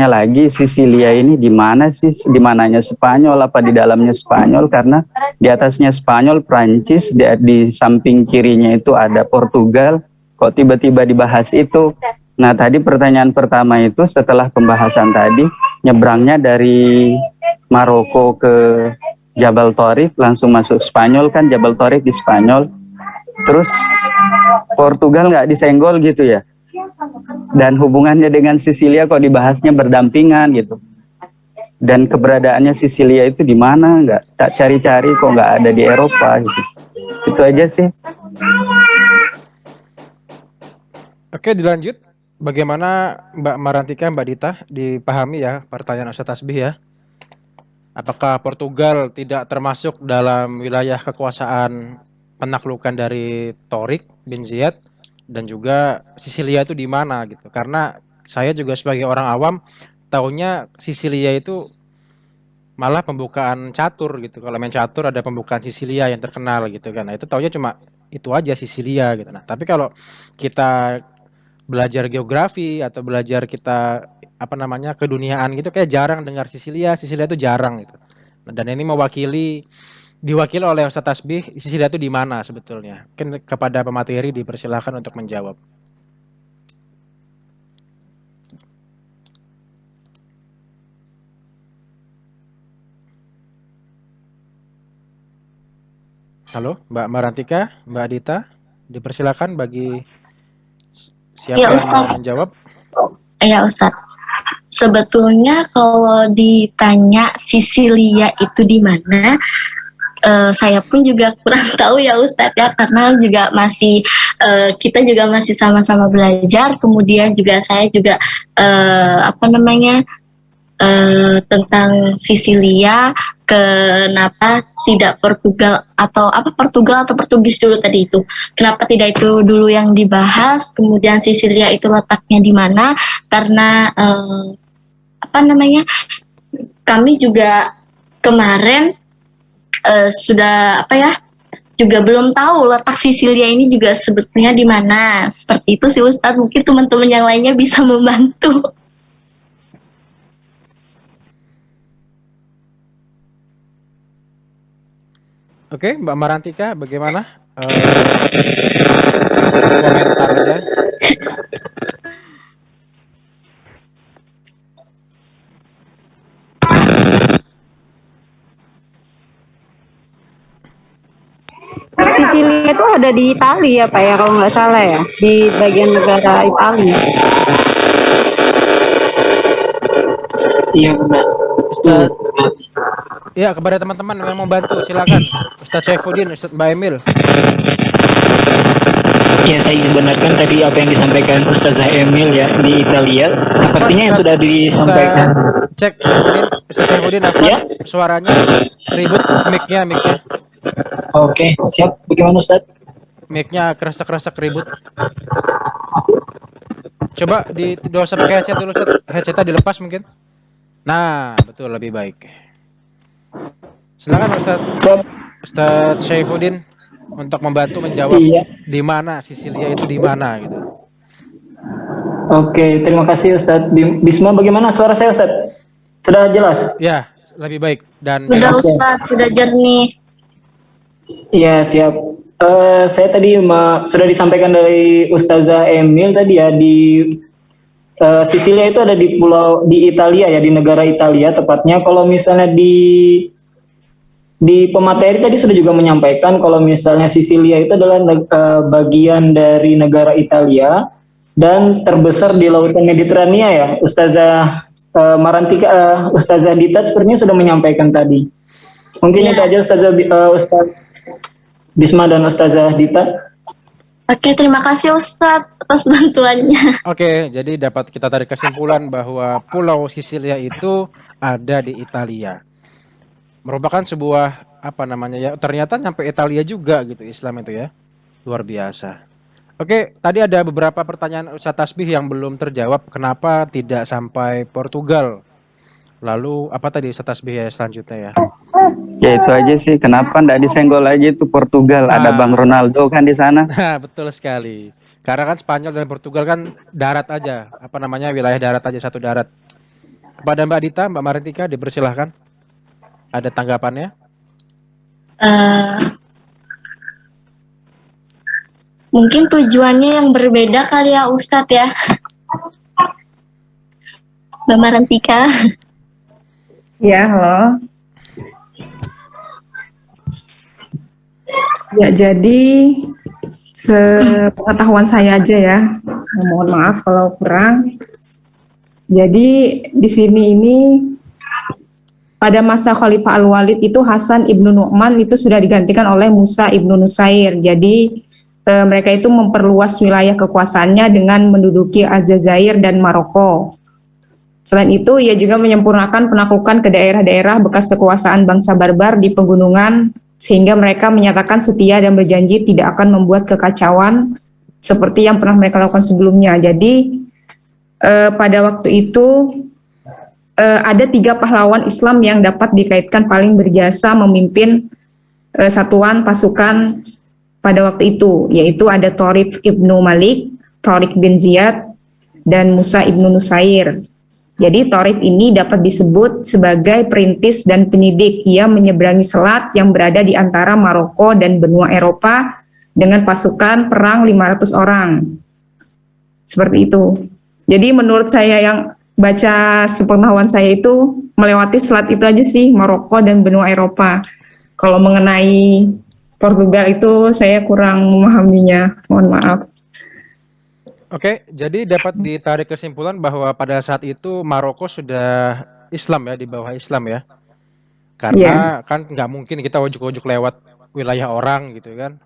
lagi, Sisilia ini di mana sih? Di mananya Spanyol, apa di dalamnya Spanyol? Karena di atasnya Spanyol, Prancis, di samping kirinya itu ada Portugal, kok tiba-tiba dibahas itu? Nah, tadi pertanyaan pertama itu setelah pembahasan tadi, nyebrangnya dari Maroko ke Jabal Torif, langsung masuk Spanyol kan, Jabal Torif di Spanyol. Terus Portugal nggak disenggol gitu ya? Dan hubungannya dengan Sisilia kok dibahasnya berdampingan gitu? Dan keberadaannya Sisilia itu di mana? Nggak tak cari-cari kok nggak ada di Eropa gitu. Itu aja sih. Oke, dilanjut. Bagaimana Mbak Marantika, Mbak Dita, dipahami ya pertanyaan Ustaz Tasbih ya? Apakah Portugal tidak termasuk dalam wilayah kekuasaan penaklukan dari Torik bin Ziyad, dan juga Sisilia itu di mana gitu? Karena saya juga sebagai orang awam taunya Sisilia itu malah pembukaan catur gitu. Kalau main catur ada pembukaan Sisilia yang terkenal gitu kan. Nah, itu taunya cuma itu aja Sisilia gitu. Nah, tapi kalau kita belajar geografi atau belajar kita apa namanya keduniaan gitu, kayak jarang dengar Sisilia itu jarang gitu. Dan ini diwakili oleh Ustaz Tasbih, Sisilia itu di mana sebetulnya? Mungkin kepada pemateri dipersilakan untuk menjawab. Halo, Mbak Marantika, Mbak Dita, dipersilakan bagi siapa Ya, yang Ustaz. mau menjawab? Ya Ustadz, sebetulnya kalau ditanya Sisilia itu di mana, saya pun juga kurang tahu ya Ustadz ya, karena juga masih kita juga masih sama-sama belajar. Kemudian juga saya juga tentang Sisilia, kenapa tidak Portugal atau Portugis dulu tadi itu, kenapa tidak itu dulu yang dibahas, kemudian Sisilia itu letaknya di mana? Karena kami juga kemarin juga belum tahu letak Sisilia ini juga sebetulnya di mana. Seperti itu sih Ustadz, mungkin teman-teman yang lainnya bisa membantu. Oke, Mbak Marantika, bagaimana komentarnya? Sisilia itu ada di Italia ya Pak ya, kalau nggak salah ya, di bagian negara Italia. Iya benar. Ustaz, ya kepada teman-teman yang mau bantu silakan. Ustaz Saifuddin, Ustaz Mbak Emil. Ya, saya ingin benarkan tadi apa yang disampaikan Ustazah Emil ya, di Italia. Sepertinya yang sudah disampaikan. Cek Ustaz Saifuddin apa? Ya. Suaranya ribut, mic-nya. Oke, siap. Bagaimana Ustaz? Mic-nya keresek ribut. Coba doa pakai headset dulu, Ustaz. Headsetnya dilepas mungkin. Nah, betul, lebih baik. Silakan Ustaz Saifuddin untuk membantu menjawab di mana Sisilia itu di mana gitu. Oke, terima kasih Ustaz. Bisma, bagaimana suara saya Ustaz? Sudah jelas? Ya, lebih baik dan Sudah Ustadz, sudah jernih. Iya, siap. Saya tadi sudah disampaikan dari Ustazah Emil tadi ya, di Sisilia itu ada di Italia ya, di negara Italia tepatnya. Kalau misalnya di pemateri tadi sudah juga menyampaikan kalau misalnya Sisilia itu adalah bagian dari negara Italia dan terbesar di Lautan Mediterania ya. Ustazah Marantika, Ustazah Dita sepertinya sudah menyampaikan tadi. Mungkin itu aja Ustazah Ustaz Bisma dan Ustazah Dita. Oke, terima kasih Ustadz atas bantuannya. Oke, jadi dapat kita tarik kesimpulan bahwa Pulau Sisilia itu ada di Italia. Merupakan sebuah apa namanya ya? Ternyata nyampe Italia juga gitu Islam itu ya. Luar biasa. Oke, tadi ada beberapa pertanyaan Ustaz Tasbih yang belum terjawab. Kenapa tidak sampai Portugal? Lalu apa tadi Ustaz Tasbih ya selanjutnya ya? Ya itu aja sih, kenapa nggak disenggol aja itu Portugal, ada Bang Ronaldo kan di sana. Nah, betul sekali. Karena kan Spanyol dan Portugal kan darat aja, apa namanya wilayah darat aja, satu darat. Kepada Mbak Dita, Mbak Marantika dipersilahkan. Ada tanggapannya? Mungkin tujuannya yang berbeda kali ya Ustadz ya. Mbak Marantika. Ya, halo. Ya, jadi sepengetahuan saya aja ya. Mohon maaf kalau kurang. Jadi di sini ini pada masa Khalifah Al-Walid itu Hasan ibnu Nu'man itu sudah digantikan oleh Musa ibnu Nusair. Jadi mereka itu memperluas wilayah kekuasaannya dengan menduduki Aljazair dan Maroko. Selain itu, ia juga menyempurnakan penaklukan ke daerah-daerah bekas kekuasaan bangsa barbar di pegunungan, sehingga mereka menyatakan setia dan berjanji tidak akan membuat kekacauan seperti yang pernah mereka lakukan sebelumnya. Jadi pada waktu itu ada 3 pahlawan Islam yang dapat dikaitkan paling berjasa memimpin satuan pasukan pada waktu itu, yaitu ada Thorif ibnu Malik, Tariq bin Ziyad, dan Musa ibnu Nusair. Jadi Thorif ini dapat disebut sebagai perintis dan penyidik. Ia menyeberangi selat yang berada di antara Maroko dan benua Eropa dengan pasukan perang 500 orang. Seperti itu. Jadi menurut saya yang baca sepengetahuan saya itu melewati selat itu aja sih, Maroko dan benua Eropa. Kalau mengenai Portugal itu saya kurang memahaminya, mohon maaf. Oke, jadi dapat ditarik kesimpulan bahwa pada saat itu Maroko sudah Islam ya, di bawah Islam ya. Karena kan nggak mungkin kita ujuk-ujuk lewat wilayah orang gitu kan,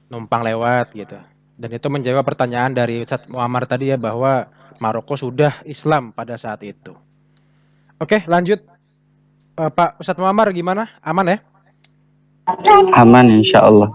numpang lewat gitu. Dan itu menjawab pertanyaan dari Ustadz Muammar tadi ya, bahwa Maroko sudah Islam pada saat itu. Oke, lanjut. Pak Ustadz Muammar gimana? Aman ya? Aman insya Allah.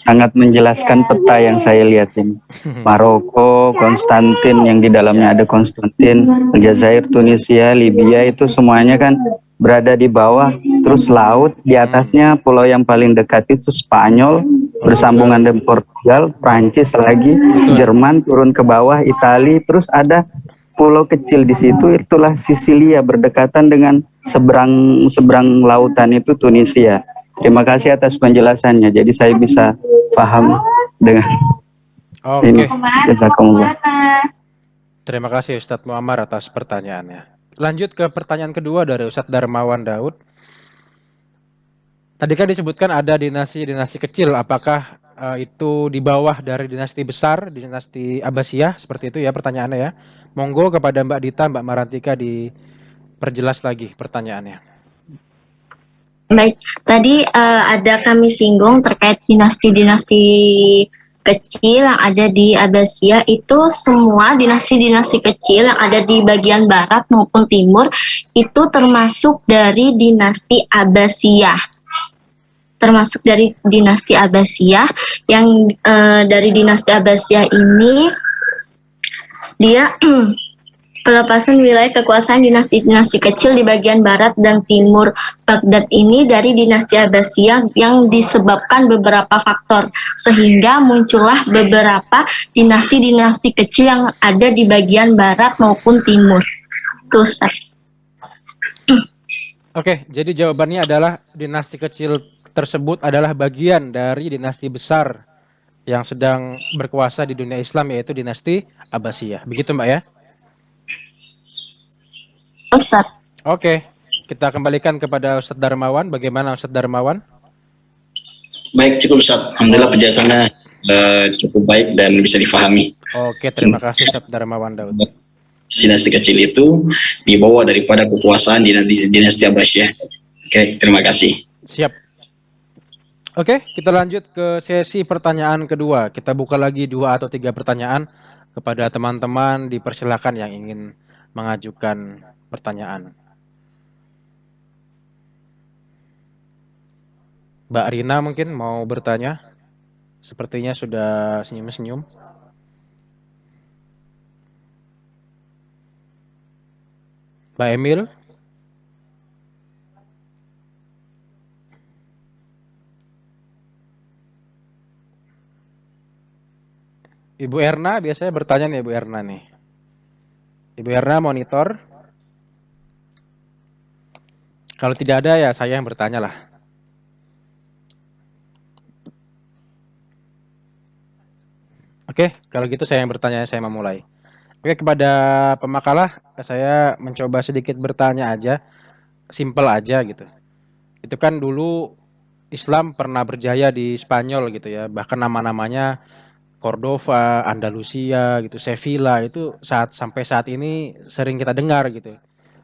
Sangat menjelaskan peta yang saya lihat ini. Maroko, Konstantin yang di dalamnya ada Konstantin, Aljazair, Tunisia, Libya itu semuanya kan berada di bawah. Terus laut di atasnya, pulau yang paling dekat itu Spanyol bersambungan dengan Portugal, Prancis lagi, Jerman turun ke bawah, Italia, terus ada pulau kecil di situ, itulah Sisilia berdekatan dengan seberang lautan itu Tunisia. Terima kasih atas penjelasannya. Jadi saya bisa paham dengan ini. Terima kasih Ustadz Muammar atas pertanyaannya. Lanjut ke pertanyaan kedua dari Ustadz Darmawan Daud. Tadi kan disebutkan ada dinasti-dinasti kecil. Apakah itu di bawah dari dinasti besar, dinasti Abbasiyah? Seperti itu ya pertanyaannya ya. Monggo kepada Mbak Dita, Mbak Marantika diperjelas lagi pertanyaannya. Baik, tadi ada kami singgung terkait dinasti-dinasti kecil yang ada di Abbasiyah. Itu semua dinasti-dinasti kecil yang ada di bagian barat maupun timur itu termasuk dari dinasti Abbasiyah. Termasuk dari dinasti Abbasiyah yang dari dinasti Abbasiyah ini dia pelepasan wilayah kekuasaan dinasti-dinasti kecil di bagian barat dan timur Baghdad ini dari dinasti Abbasiyah yang disebabkan beberapa faktor sehingga muncullah beberapa dinasti-dinasti kecil yang ada di bagian barat maupun timur. Tuh, Ustaz. Oke, jadi jawabannya adalah dinasti kecil tersebut adalah bagian dari dinasti besar yang sedang berkuasa di dunia Islam, yaitu dinasti Abbasiyah. Begitu Mbak ya? Ustadz. Oke, kita kembalikan kepada Ustadz Darmawan. Bagaimana Ustadz Darmawan? Baik, cukup Ustaz. Alhamdulillah penjelasannya cukup baik dan bisa difahami. Oke, terima kasih Ustadz Darmawan Daud. Dinasti kecil itu dibawa daripada kekuasaan dinasti Abbasiyah. Oke, terima kasih. Siap. Oke, kita lanjut ke sesi pertanyaan kedua. Kita buka lagi 2 atau 3 pertanyaan kepada teman-teman, dipersilakan yang ingin mengajukan pertanyaan. Mbak Rina mungkin mau bertanya? Sepertinya sudah senyum-senyum. Mbak Emil? Ibu Erna biasanya bertanya nih, Ibu Erna nih. Ibu Erna monitor. Kalau tidak ada ya saya yang bertanya lah. Oke, kalau gitu saya yang bertanya, saya memulai. Oke, kepada pemakalah saya mencoba sedikit bertanya aja, simple aja gitu. Itu kan dulu Islam pernah berjaya di Spanyol gitu ya, bahkan nama-namanya Cordova, Andalusia gitu, Sevilla itu sampai saat ini sering kita dengar gitu.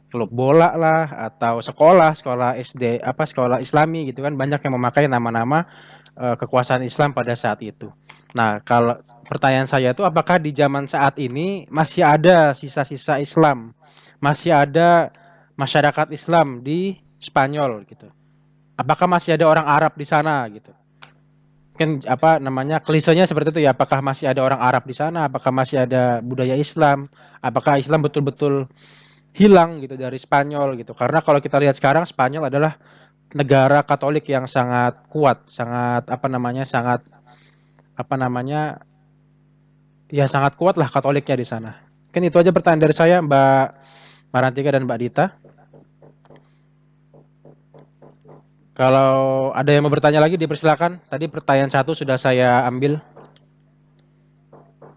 Klub bola lah atau sekolah SD sekolah Islami gitu kan, banyak yang memakai nama-nama kekuasaan Islam pada saat itu. Nah, kalau pertanyaan saya itu apakah di zaman saat ini masih ada sisa-sisa Islam? Masih ada masyarakat Islam di Spanyol gitu? Apakah masih ada orang Arab di sana gitu? Kan klisenya seperti itu ya, apakah masih ada orang Arab di sana? Apakah masih ada budaya Islam? Apakah Islam betul-betul hilang gitu dari Spanyol gitu? Karena kalau kita lihat sekarang Spanyol adalah negara Katolik yang sangat kuat, sangat sangat kuat lah Katoliknya di sana. Mungkin itu aja pertanyaan dari saya, Mbak Marantika dan Mbak Dita. Kalau ada yang mau bertanya lagi dipersilakan. Tadi pertanyaan 1 sudah saya ambil.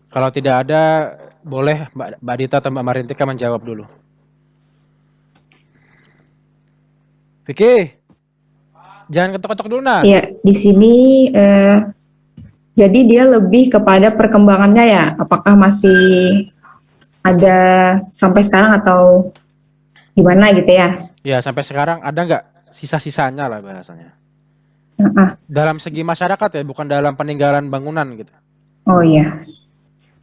Kalau tidak ada, boleh Mbak Dita atau Mbak Marantika menjawab dulu. Vicky, jangan ketok-ketok dulu nah. Ya, di sini jadi dia lebih kepada perkembangannya ya, apakah masih ada sampai sekarang atau gimana gitu ya? Ya, sampai sekarang ada nggak sisa-sisanya lah bahasanya? Dalam segi masyarakat ya, bukan dalam peninggalan bangunan gitu. Oh iya,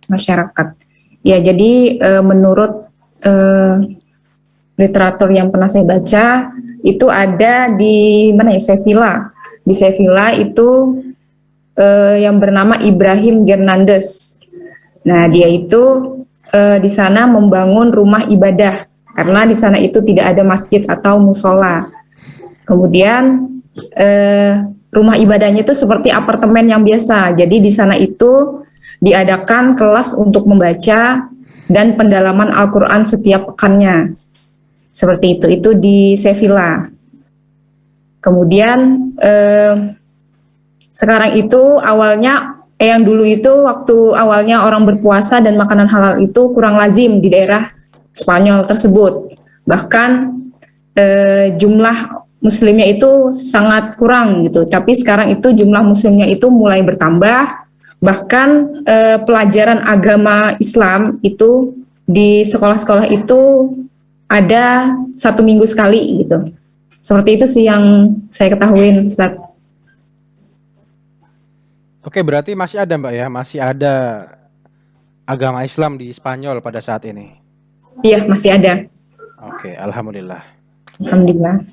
masyarakat. Ya, jadi menurut literatur yang pernah saya baca, itu ada di mana ya, Sevilla. Di Sevilla itu yang bernama Ibrahim Gernandes. Nah, dia itu di sana membangun rumah ibadah karena di sana itu tidak ada masjid atau musola. Kemudian rumah ibadahnya itu seperti apartemen yang biasa. Jadi di sana itu diadakan kelas untuk membaca dan pendalaman Al-Quran setiap pekannya. Seperti itu di Sevilla. Kemudian sekarang itu awalnya yang dulu itu waktu awalnya orang berpuasa dan makanan halal itu kurang lazim di daerah Spanyol tersebut. Bahkan jumlah muslimnya itu sangat kurang gitu. Tapi sekarang itu jumlah muslimnya itu mulai bertambah. Bahkan pelajaran agama Islam itu di sekolah-sekolah itu ada 1 minggu sekali gitu. Seperti itu sih yang saya ketahui, Ustaz. Oke, berarti masih ada Mbak ya, masih ada agama Islam di Spanyol pada saat ini? Iya, masih ada. Oke, alhamdulillah. Alhamdulillah.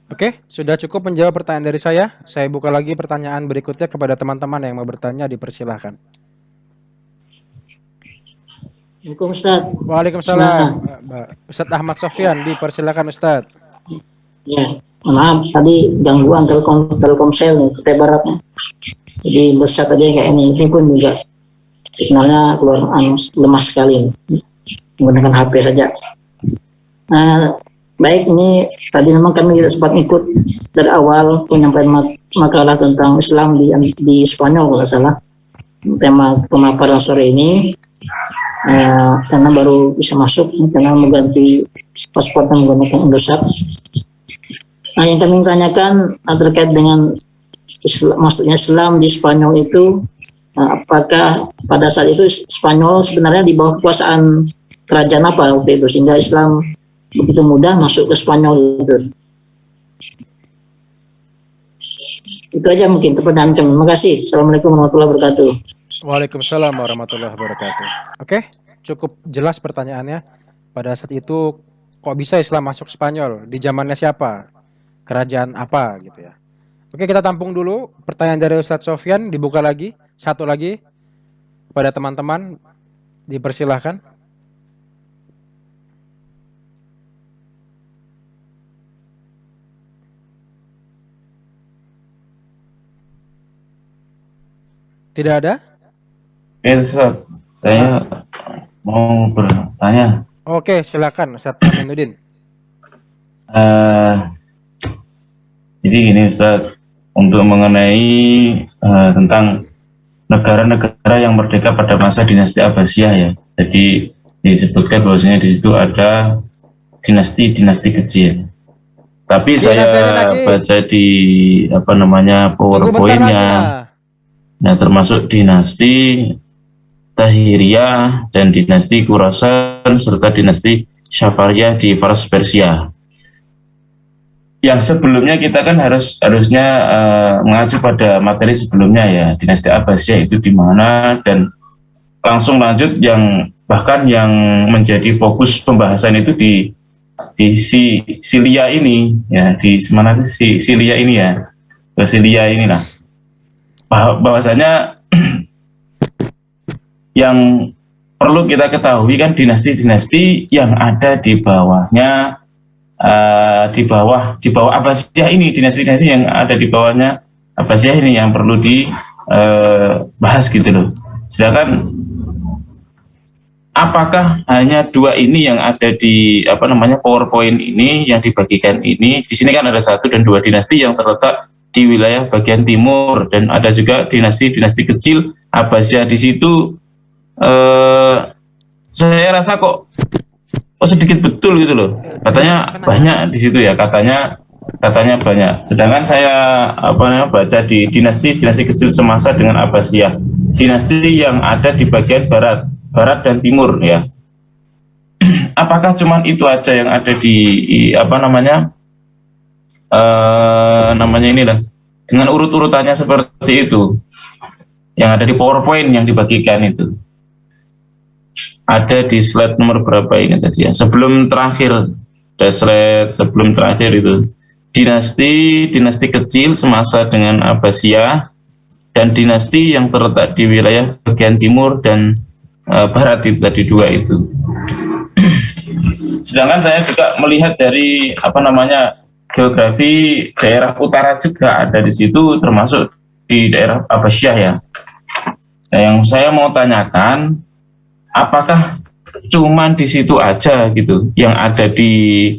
Oke, sudah cukup menjawab pertanyaan dari saya. Saya buka lagi pertanyaan berikutnya kepada teman-teman yang mau bertanya, dipersilahkan. Assalamualaikum Ustaz. Waalaikumsalam. Ustaz Ahmad Sofyan, dipersilakan Ustaz. Ya, maaf tadi gangguan Telkomsel nih, Kutai Baratnya. Jadi besar tadi kayak ini pun juga signalnya keluar lemah sekali. Menggunakan HP saja. Nah, Baik, ini tadi memang kami tidak sempat ikut dari awal penyampaian makalah tentang Islam di Spanyol kalau nggak salah. Tema pemaparan sore ini karena baru bisa masuk karena mengganti paspor dan menggunakan Indosat. Nah, yang kami tanyakan terkait dengan maksudnya Islam di Spanyol itu, apakah pada saat itu Spanyol sebenarnya di bawah kekuasaan kerajaan apa waktu itu sehingga Islam begitu mudah masuk ke Spanyol itu. Itu aja mungkin pertanyaan kami. Terima kasih. Assalamualaikum warahmatullahi wabarakatuh. Waalaikumsalam warahmatullahi wabarakatuh. Oke, cukup jelas pertanyaannya. Pada saat itu kok bisa Islam masuk Spanyol? Di zamannya siapa? Kerajaan apa gitu ya. Oke, kita tampung dulu pertanyaan dari Ustadz Sofyan, dibuka lagi, satu lagi kepada teman-teman, dipersilahkan. Tidak ada? Ustaz, saya mau bertanya. Oke, silakan Ustadz Aminuddin. Jadi gini Ustaz, untuk mengenai tentang negara-negara yang merdeka pada masa dinasti Abbasiyah ya. Jadi disebutkan bahwasanya di situ ada dinasti-dinasti kecil. Tapi saya baca di PowerPoint-nya. Nah, termasuk dinasti Tahiriyah dan dinasti Khurasan serta dinasti Safaryah di Fars Persia. Yang sebelumnya kita kan harusnya mengacu pada materi sebelumnya ya, dinasti Abbasiyah itu di mana, dan langsung lanjut yang bahkan yang menjadi fokus pembahasan itu di Silia ini ya, di mana sih Silia ini ya, Silia inilah. Bahwasanya yang perlu kita ketahui kan dinasti-dinasti yang ada di bawahnya, di bawah Abbasiyah ini, dinasti-dinasti yang ada di bawahnya Abbasiyah ini yang perlu dibahas gitu loh. Sedangkan apakah hanya dua ini yang ada di PowerPoint ini yang dibagikan ini? Di sini kan ada 1 dan 2 dinasti yang terletak di wilayah bagian timur, dan ada juga dinasti-dinasti kecil Abbasiyah di situ. Saya rasa kok sedikit betul gitu loh. Katanya banyak di situ ya, katanya banyak. Sedangkan saya baca di dinasti kecil semasa dengan Abbasiyah, dinasti yang ada di bagian barat dan timur ya. Apakah cuman itu aja yang ada di inilah dengan urut-urutannya seperti itu yang ada di PowerPoint yang dibagikan itu? Ada di slide nomor berapa ini tadi ya, sebelum terakhir, ada slide sebelum terakhir itu dinasti kecil semasa dengan Abbasiyah dan dinasti yang terletak di wilayah bagian timur dan barat itu tadi 2 itu. Sedangkan saya juga melihat dari geografi daerah utara juga ada di situ, termasuk di daerah Abbasiyah ya. Nah, yang saya mau tanyakan, apakah cuman di situ aja gitu yang ada di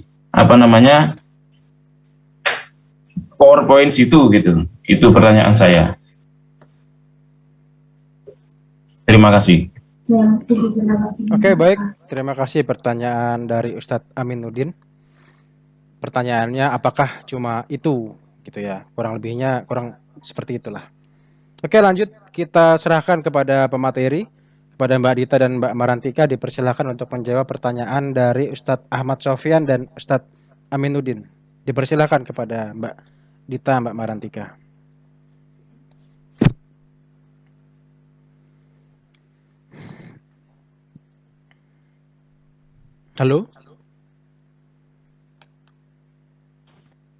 PowerPoint situ gitu? Itu pertanyaan saya. Terima kasih. Oke, baik. Terima kasih pertanyaan dari Ustadz Aminuddin. Pertanyaannya apakah cuma itu gitu ya, kurang lebihnya kurang seperti itulah. Oke, lanjut kita serahkan kepada pemateri, kepada Mbak Dita dan Mbak Marantika, dipersilakan untuk menjawab pertanyaan dari Ustadz Ahmad Sofyan dan Ustadz Aminuddin. Dipersilakan kepada Mbak Dita, Mbak Marantika. Halo?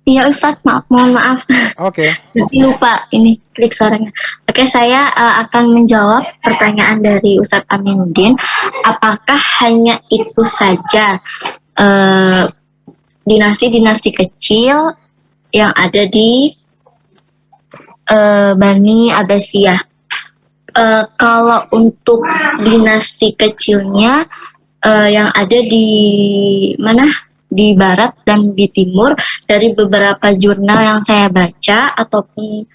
Iya Ustadz, mohon maaf. Oke. Lupa ini klik suaranya. Oke, saya akan menjawab pertanyaan dari Ustadz Aminuddin. Apakah hanya itu saja dinasti-dinasti kecil yang ada di Bani Abbasiyah? Kalau untuk dinasti kecilnya yang ada di mana? di barat dan di timur. Dari beberapa jurnal yang saya baca ataupun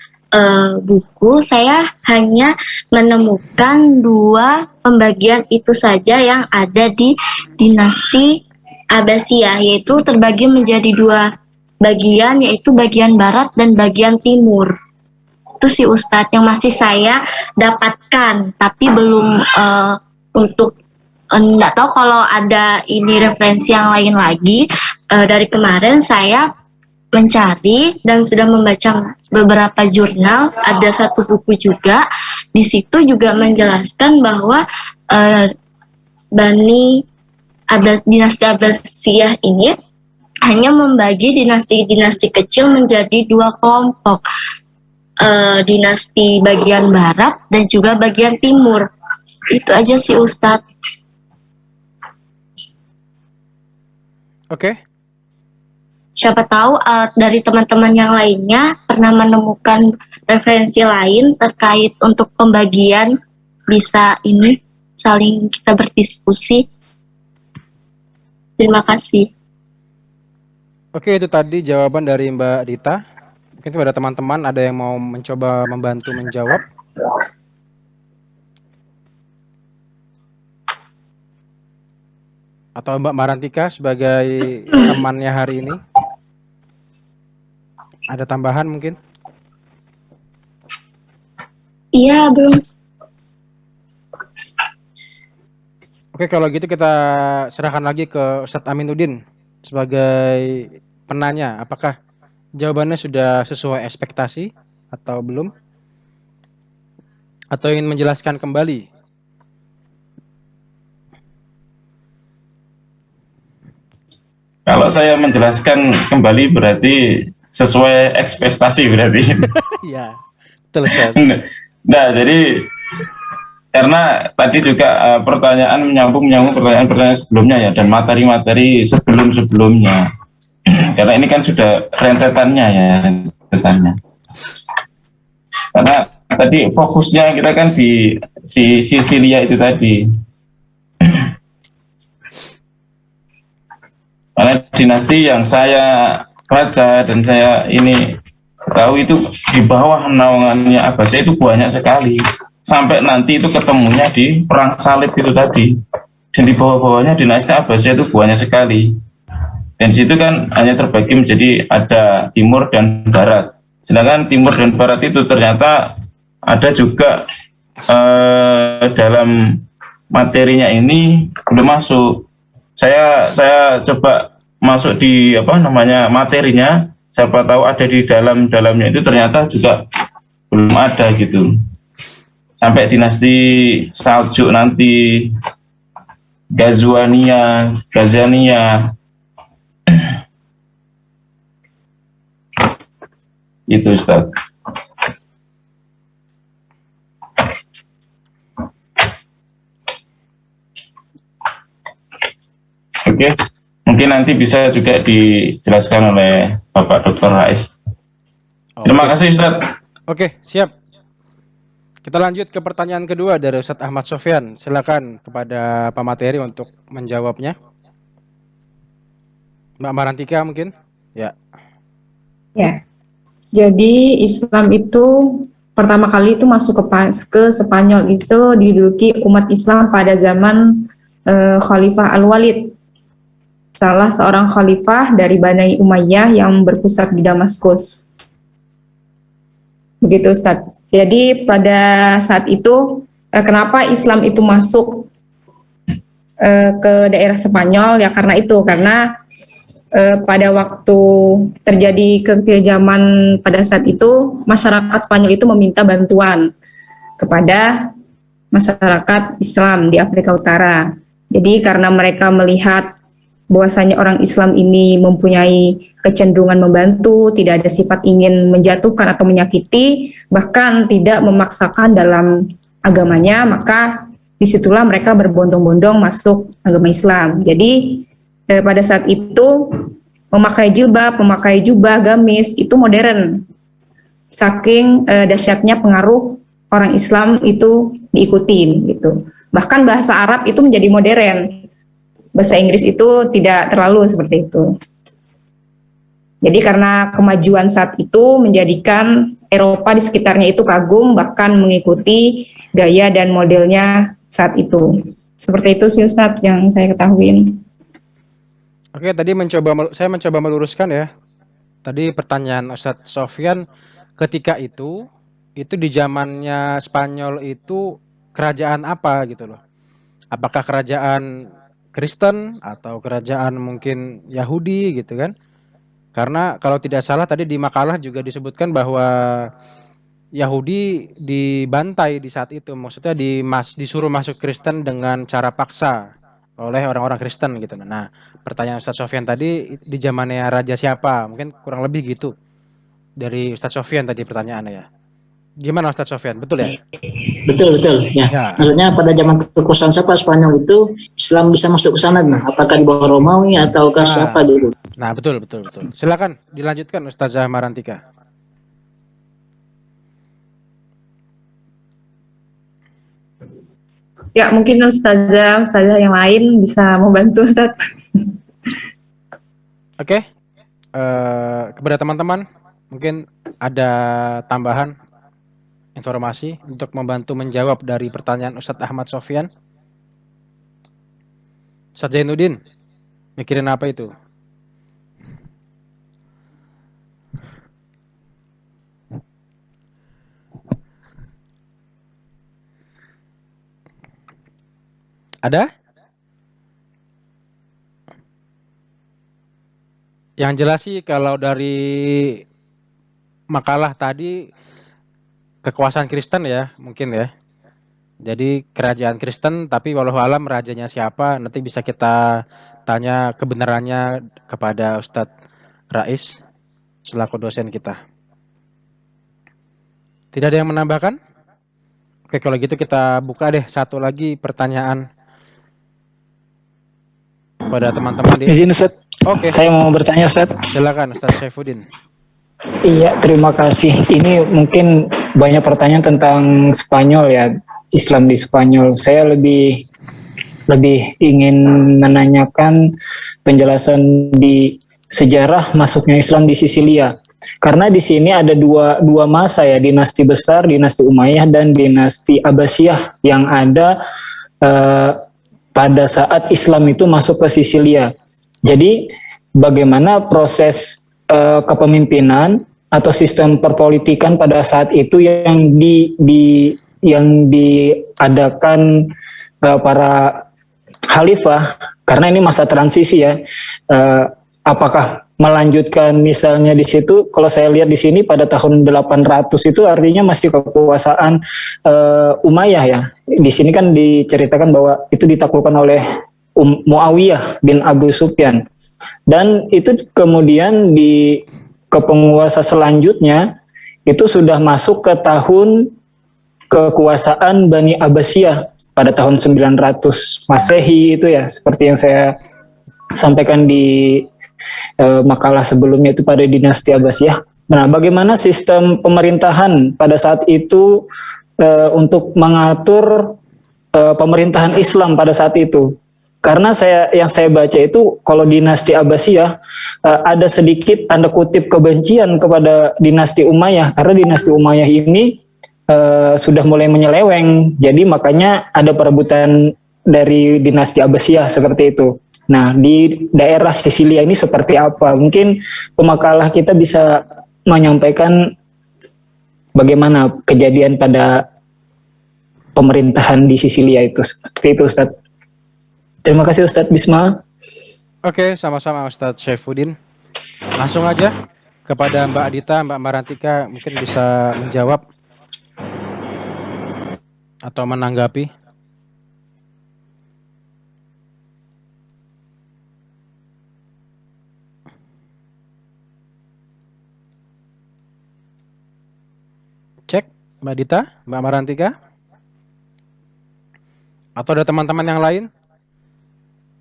buku, saya hanya menemukan 2 pembagian itu saja yang ada di dinasti Abbasiyah, yaitu terbagi menjadi 2 bagian, yaitu bagian barat dan bagian timur. Itu sih Ustadz yang masih saya dapatkan, tapi belum untuk enggak tahu kalau ada ini referensi yang lain lagi. Dari kemarin saya mencari dan sudah membaca beberapa jurnal, ada 1 buku juga. Di situ juga menjelaskan bahwa dinasti Abbasiyah ini hanya membagi dinasti-dinasti kecil menjadi 2 kelompok. Dinasti bagian barat dan juga bagian timur. Itu aja sih Ustadz. Oke. Siapa tahu dari teman-teman yang lainnya pernah menemukan referensi lain terkait untuk pembagian, bisa ini saling kita berdiskusi. Terima kasih. Oke, itu tadi jawaban dari Mbak Dita. Mungkin pada teman-teman ada yang mau mencoba membantu menjawab. Atau Mbak Marantika sebagai temannya hari ini. Ada tambahan mungkin? Iya, belum. Oke, kalau gitu kita serahkan lagi ke Ustadz Aminuddin sebagai penanya. Apakah jawabannya sudah sesuai ekspektasi atau belum? Atau ingin menjelaskan kembali? Kalau saya menjelaskan kembali berarti sesuai ekspektasi berarti. Iya, betul Ustaz. Nah, jadi karena tadi juga pertanyaan menyambung pertanyaan sebelumnya ya, dan materi-materi sebelum-sebelumnya. Karena ini kan sudah rentetannya ya, rentetannya. Karena tadi fokusnya kita kan di Sisilia itu tadi. Karena dinasti yang saya baca dan saya ini tahu itu di bawah naungannya Abbasiyah itu banyak sekali. Sampai nanti itu ketemunya di perang salib itu tadi. Dan di bawah-bawahnya dinasti Abbasiyah itu banyak sekali. Dan di situ kan hanya terbagi menjadi ada timur dan barat. Sedangkan timur dan barat itu ternyata ada juga dalam materinya ini belum masuk. Saya coba masuk di materinya, siapa tahu ada di dalamnya itu ternyata juga belum ada gitu. Sampai dinasti Saljuk nanti, Ghazania, itu Ustaz. Oke, mungkin nanti bisa juga dijelaskan oleh Bapak Dr. Rais. Terima kasih Ustaz. Oke, siap. Kita lanjut ke pertanyaan kedua dari Ustadz Ahmad Sofyan. Silakan kepada Pak Materi untuk menjawabnya. Mbak Marantika mungkin? Ya. Ya. Jadi Islam itu pertama kali itu masuk ke Spanyol itu diduduki umat Islam pada zaman Khalifah Al-Walid, salah seorang khalifah dari Bani Umayyah yang berpusat di Damaskus. Begitu Ustaz. Jadi pada saat itu kenapa Islam itu masuk ke daerah Spanyol ya karena pada waktu terjadi kekejaman pada saat itu masyarakat Spanyol itu meminta bantuan kepada masyarakat Islam di Afrika Utara. Jadi karena mereka melihat bahwasanya orang Islam ini mempunyai kecenderungan membantu, tidak ada sifat ingin menjatuhkan atau menyakiti, bahkan tidak memaksakan dalam agamanya, maka disitulah mereka berbondong-bondong masuk agama Islam. Jadi pada saat itu memakai jilbab, memakai jubah, gamis itu modern. Saking dahsyatnya pengaruh orang Islam itu diikutin gitu. Bahkan bahasa Arab itu menjadi modern. bahasa Inggris itu tidak terlalu seperti itu. Jadi karena kemajuan saat itu menjadikan Eropa di sekitarnya itu kagum, bahkan mengikuti gaya dan modelnya saat itu. Seperti itu sih Ustadz yang saya ketahui. Oke, tadi saya mencoba meluruskan ya. Tadi pertanyaan Ustadz Sofyan, ketika itu di zamannya Spanyol itu kerajaan apa gitu loh? Apakah kerajaan Kristen atau kerajaan mungkin Yahudi gitu kan? Karena kalau tidak salah tadi di makalah juga disebutkan bahwa Yahudi dibantai di saat itu, maksudnya disuruh masuk Kristen dengan cara paksa oleh orang-orang Kristen gitu. Nah, pertanyaan Ustadz Sofyan tadi di zamannya raja siapa? Mungkin kurang lebih gitu dari Ustadz Sofyan tadi pertanyaannya ya. Gimana Ustadz Sofyan? Betul ya? Betul ya. Ya. Maksudnya pada zaman kekuasaan siapa Spanyol itu Islam bisa masuk ke sana, nah apakah di bawah Romawi ataukah siapa dulu? Nah, betul. Silakan dilanjutkan Ustazah Marantika. Ya mungkin ustazah yang lain bisa membantu Ustaz. Oke. Kepada teman-teman mungkin ada tambahan informasi untuk membantu menjawab dari pertanyaan Ustadz Ahmad Sofyan. Ustadz Zainuddin, mikirin apa itu? Ada? Yang jelas sih kalau dari makalah tadi kekuasaan Kristen ya, mungkin ya. Jadi kerajaan Kristen tapi walau alam rajanya siapa nanti bisa kita tanya kebenarannya kepada Ustadz Rais selaku dosen kita. Tidak ada yang menambahkan? Oke, kalau gitu kita buka deh satu lagi pertanyaan pada teman-teman di... Izin Ustaz. Oke. Saya mau bertanya Ustaz. Silakan Ustaz Syaifuddin. Iya, terima kasih. Ini mungkin banyak pertanyaan tentang Spanyol ya, Islam di Spanyol. Saya lebih ingin menanyakan penjelasan di sejarah masuknya Islam di Sisilia. Karena di sini ada dua masa ya, dinasti besar, dinasti Umayyah dan dinasti Abbasiyah yang ada pada saat Islam itu masuk ke Sisilia. Jadi bagaimana proses kepemimpinan atau sistem perpolitikan pada saat itu yang diadakan para khalifah, karena ini masa transisi ya. Apakah melanjutkan misalnya di situ, kalau saya lihat di sini pada tahun 800 itu artinya masih kekuasaan Umayyah ya. Di sini kan diceritakan bahwa itu ditaklukkan oleh Muawiyah bin Abu Sufyan. Dan itu kemudian di kepenguasa selanjutnya itu sudah masuk ke tahun kekuasaan Bani Abbasiyah pada tahun 900 Masehi itu ya, seperti yang saya sampaikan di makalah sebelumnya itu pada dinasti Abbasiyah. Nah, bagaimana sistem pemerintahan pada saat itu untuk mengatur pemerintahan Islam pada saat itu? Karena yang saya baca itu kalau dinasti Abbasiyah ada sedikit tanda kutip kebencian kepada dinasti Umayyah, karena dinasti Umayyah ini sudah mulai menyeleweng, jadi makanya ada perebutan dari dinasti Abbasiyah seperti itu. Nah, di daerah Sisilia ini seperti apa? Mungkin pemakalah kita bisa menyampaikan bagaimana kejadian pada pemerintahan di Sisilia itu. Seperti itu, Ustaz. Terima kasih Ustadz Bisma. Oke, sama-sama Ustadz Syaifuddin. Langsung aja kepada Mbak Adita, Mbak Marantika mungkin bisa menjawab atau menanggapi. Cek, Mbak Adita, Mbak Marantika. Atau ada teman-teman yang lain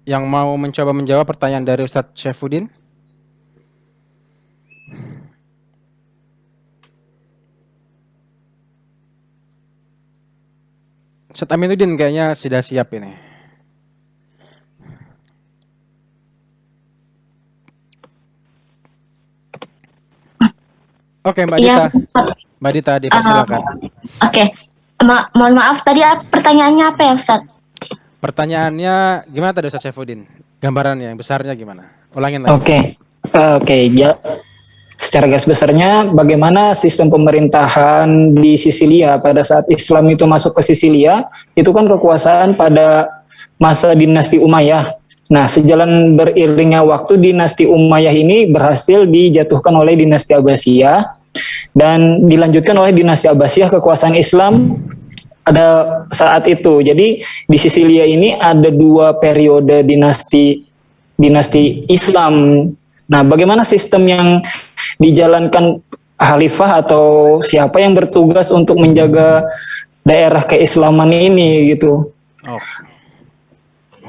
yang mau mencoba menjawab pertanyaan dari Ustadz Syaifuddin? Ustadz Aminuddin kayaknya sudah siap ini. Oke, Mbak Iya, Dita. Ustaz. Mbak Dita, dipersilakan. Oke. Mohon maaf tadi pertanyaannya apa ya, Ustaz? Pertanyaannya gimana tadi Ustaz Saifuddin? Gambarannya, yang besarnya gimana? Ulangin lagi. Oke, secara garis besarnya bagaimana sistem pemerintahan di Sisilia pada saat Islam itu masuk ke Sisilia, itu kan kekuasaan pada masa dinasti Umayyah. Nah, sejalan beriringnya waktu, dinasti Umayyah ini berhasil dijatuhkan oleh dinasti Abbasiyah dan dilanjutkan oleh dinasti Abbasiyah, kekuasaan Islam ada saat itu. Jadi di Sisilia ini ada 2 periode dinasti Islam. Nah, bagaimana sistem yang dijalankan khalifah atau siapa yang bertugas untuk menjaga daerah keislaman ini gitu? Oh.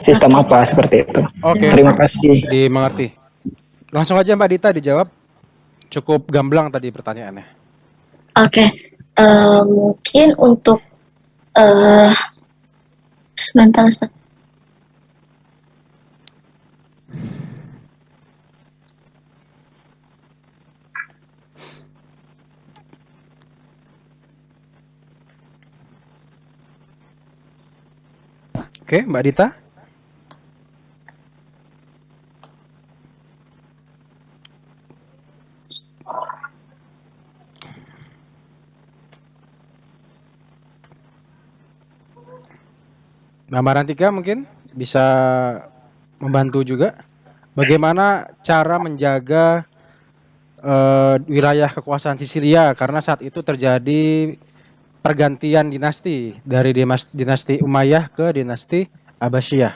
Sistem apa seperti itu? Oke. Terima kasih. Dimengerti. Langsung aja Mbak Dita dijawab. Cukup gamblang tadi pertanyaannya. Oke. Mungkin untuk sebentar, Ustaz. Oke, Mbak Dita. Mbak Marantika mungkin bisa membantu juga. Bagaimana cara menjaga wilayah kekuasaan Sisilia karena saat itu terjadi pergantian dinasti dari dinasti Umayyah ke dinasti Abbasiyah.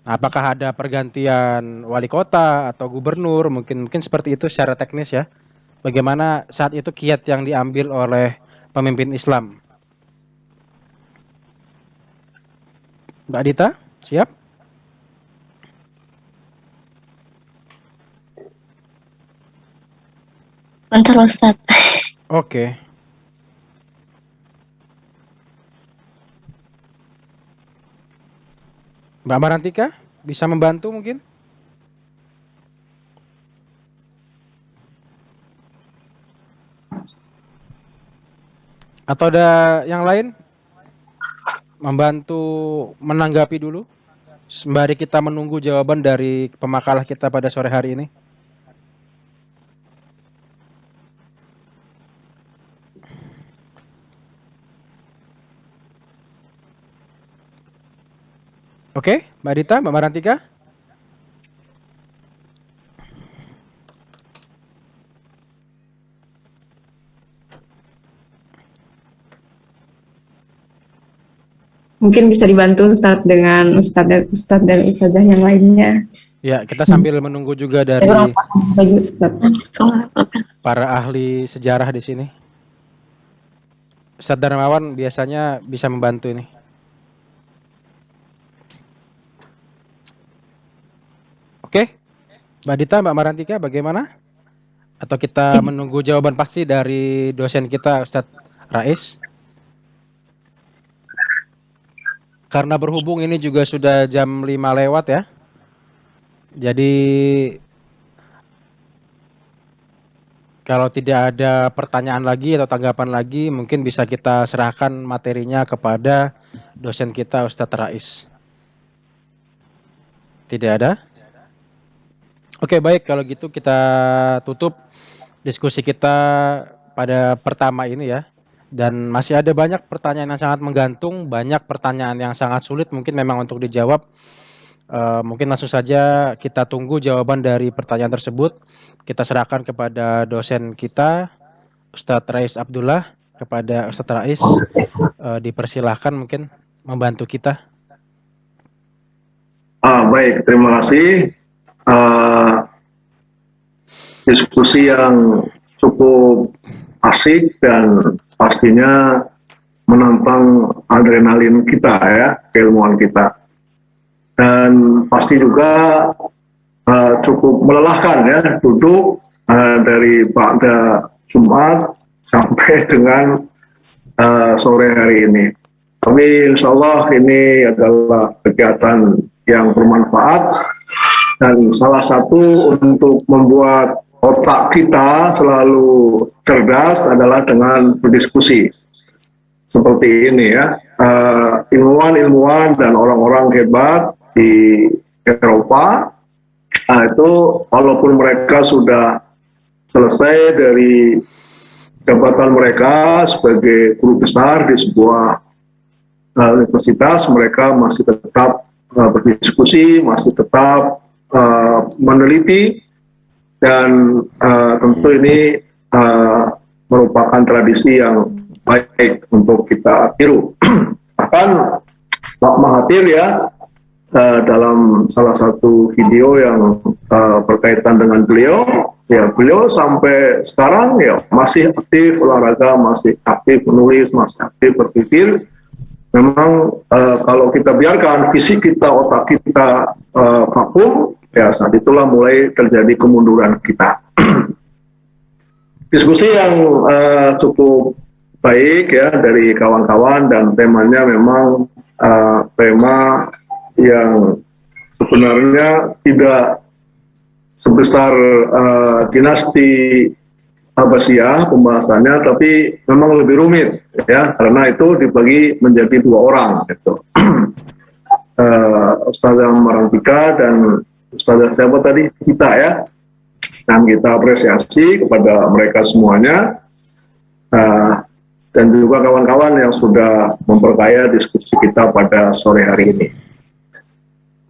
Nah, apakah ada pergantian wali kota atau gubernur? Mungkin seperti itu secara teknis ya. Bagaimana saat itu kiat yang diambil oleh pemimpin Islam? Mbak Dita, siap? Bentar, Ustaz. Oke. Mbak Marantika bisa membantu mungkin? Atau ada yang lain? Membantu menanggapi dulu sembari kita menunggu jawaban dari pemakalah kita pada sore hari ini. Oke, Mbak Dita, Mbak Marantika. Mungkin bisa dibantu Ustadz dengan Ustadz dan Ustadzah yang lainnya. Ya, kita sambil menunggu juga dari para ahli sejarah di sini. Ustadz Darmawan biasanya bisa membantu ini. Oke, Mbak Dita, Mbak Marantika, bagaimana? Atau kita menunggu jawaban pasti dari dosen kita, Ustadz Rais? Karena berhubung ini juga sudah jam 5 lewat ya. Jadi kalau tidak ada pertanyaan lagi atau tanggapan lagi, mungkin bisa kita serahkan materinya kepada dosen kita, Ustadz Rais. Tidak ada? Oke, baik, kalau gitu kita tutup diskusi kita pada pertama ini ya. Dan masih ada banyak pertanyaan yang sangat menggantung, banyak pertanyaan yang sangat sulit mungkin memang untuk dijawab. Mungkin langsung saja kita tunggu jawaban dari pertanyaan tersebut. Kita serahkan kepada dosen kita, Ustadz Rais Abdullah. Kepada Ustadz Rais, dipersilahkan mungkin membantu kita. Baik, terima kasih. Diskusi yang cukup asik dan pastinya menantang adrenalin kita ya, keilmuan kita. Dan pasti juga cukup melelahkan ya, duduk dari pada Jumat sampai dengan sore hari ini. Tapi insya Allah ini adalah kegiatan yang bermanfaat dan salah satu untuk membuat otak kita selalu cerdas adalah dengan berdiskusi seperti ini ya. Ilmuwan-ilmuwan dan orang-orang hebat di Eropa itu walaupun mereka sudah selesai dari jabatan mereka sebagai guru besar di sebuah universitas, mereka masih tetap berdiskusi, masih tetap meneliti, dan tentu ini merupakan tradisi yang baik untuk kita tiru. Bahkan Pak Mahathir ya, dalam salah satu video yang berkaitan dengan beliau, ya beliau sampai sekarang ya masih aktif olahraga, masih aktif menulis, masih aktif berpikir. Memang kalau kita biarkan fisik kita, otak kita vakum, ya saat itulah mulai terjadi kemunduran kita. Diskusi yang cukup baik ya dari kawan-kawan, dan temanya memang tema yang sebenarnya tidak sebesar dinasti Abbasiyah pembahasannya, tapi memang lebih rumit ya, karena itu dibagi menjadi dua orang gitu. Ustazah Marantika dan Ustazah siapa tadi, kita ya, dan kita apresiasi kepada mereka semuanya, dan juga kawan-kawan yang sudah memperkaya diskusi kita pada sore hari ini.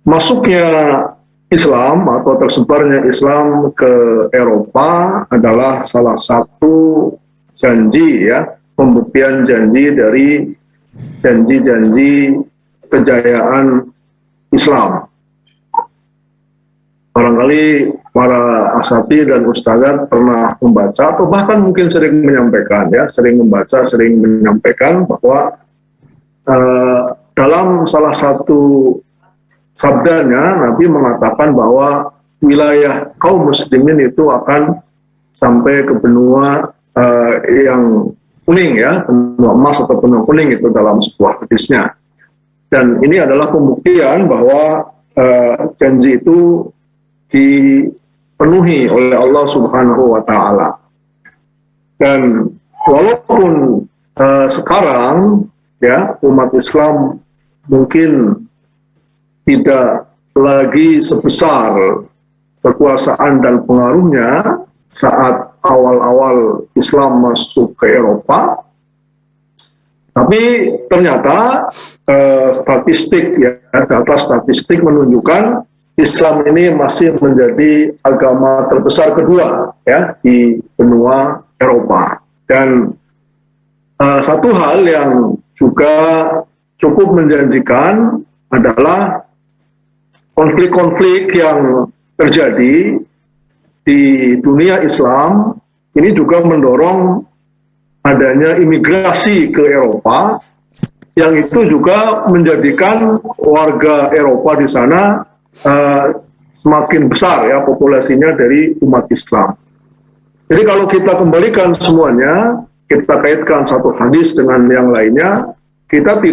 Masuknya Islam atau tersebarnya Islam ke Eropa adalah salah satu janji ya, pembuktian janji dari janji-janji kejayaan Islam. Barangkali para asati dan ustadzat pernah membaca atau bahkan mungkin sering menyampaikan ya, sering membaca, sering menyampaikan bahwa dalam salah satu sabdanya Nabi mengatakan bahwa wilayah kaum muslimin itu akan sampai ke benua yang kuning ya, benua emas atau benua kuning itu dalam sebuah hadisnya. Dan ini adalah pembuktian bahwa janji itu dipenuhi oleh Allah Subhanahu wa Ta'ala. Dan walaupun sekarang ya umat Islam mungkin tidak lagi sebesar kekuasaan dan pengaruhnya saat awal-awal Islam masuk ke Eropa, tapi ternyata statistik ya, data statistik menunjukkan Islam ini masih menjadi agama terbesar kedua ya di benua Eropa. Dan satu hal yang juga cukup menjanjikan adalah konflik-konflik yang terjadi di dunia Islam ini juga mendorong adanya imigrasi ke Eropa, yang itu juga menjadikan warga Eropa di sana semakin besar ya populasinya dari umat Islam. Jadi kalau kita kembalikan semuanya, kita kaitkan satu hadis dengan yang lainnya, kita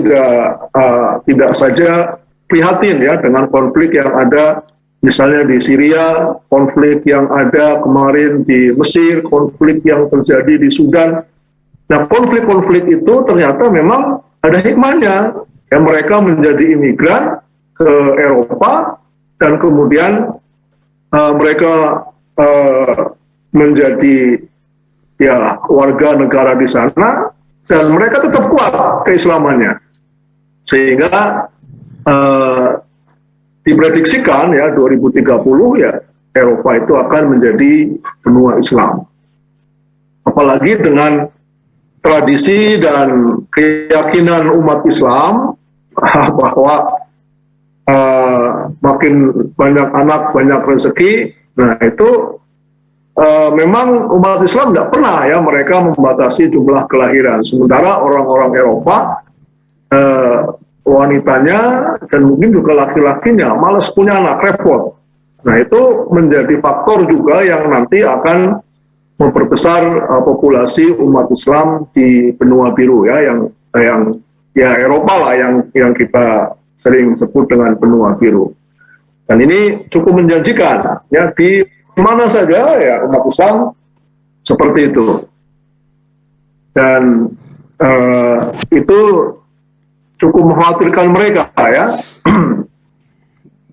tidak saja prihatin ya dengan konflik yang ada misalnya di Syria, konflik yang ada kemarin di Mesir, konflik yang terjadi di Sudan. Nah, konflik-konflik itu ternyata memang ada hikmahnya. Ya, mereka menjadi imigran ke Eropa dan kemudian mereka menjadi ya warga negara di sana, dan mereka tetap kuat keislamannya. Sehingga diprediksikan ya 2030 ya Eropa itu akan menjadi benua Islam. Apalagi dengan tradisi dan keyakinan umat Islam bahwa makin banyak anak banyak rezeki. Nah itu memang umat Islam tidak pernah ya mereka membatasi jumlah kelahiran. Sementara orang-orang Eropa wanitanya dan mungkin juga laki-lakinya malas punya anak, repot. Nah itu menjadi faktor juga yang nanti akan memperbesar populasi umat Islam di benua biru ya, yang ya Eropa lah yang kita sering sebut dengan benua biru. Dan ini cukup menjanjikan ya di mana saja ya umat Islam seperti itu. Dan itu cukup mengkhawatirkan mereka ya.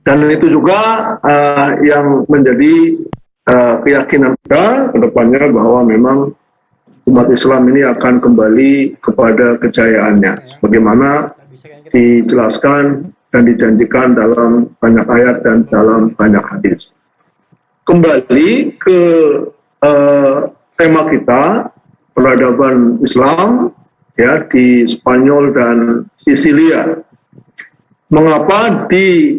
Dan itu juga yang menjadi keyakinan kita ke depannya bahwa memang umat Islam ini akan kembali kepada kejayaannya sebagaimana dijelaskan dan dijanjikan dalam banyak ayat dan dalam banyak hadis. Kembali ke tema kita, peradaban Islam ya di Spanyol dan Sisilia. Mengapa disatukan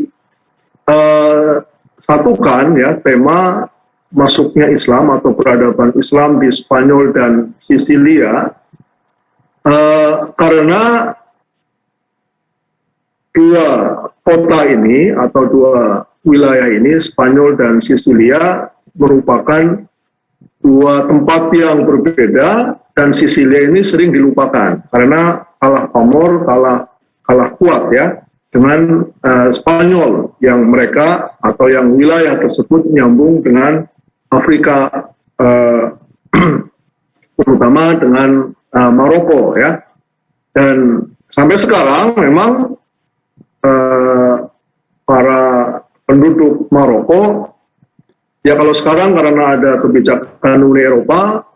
ya tema masuknya Islam atau peradaban Islam di Spanyol dan Sisilia? Karena dua kota ini atau dua wilayah ini, Spanyol dan Sisilia, merupakan dua tempat yang berbeda, dan Sisilia ini sering dilupakan karena kalah pamor, kalah kuat ya dengan Spanyol yang mereka atau yang wilayah tersebut nyambung dengan Afrika, terutama dengan Maroko ya. Dan sampai sekarang memang para penduduk Maroko ya, kalau sekarang karena ada kebijakan Uni Eropa,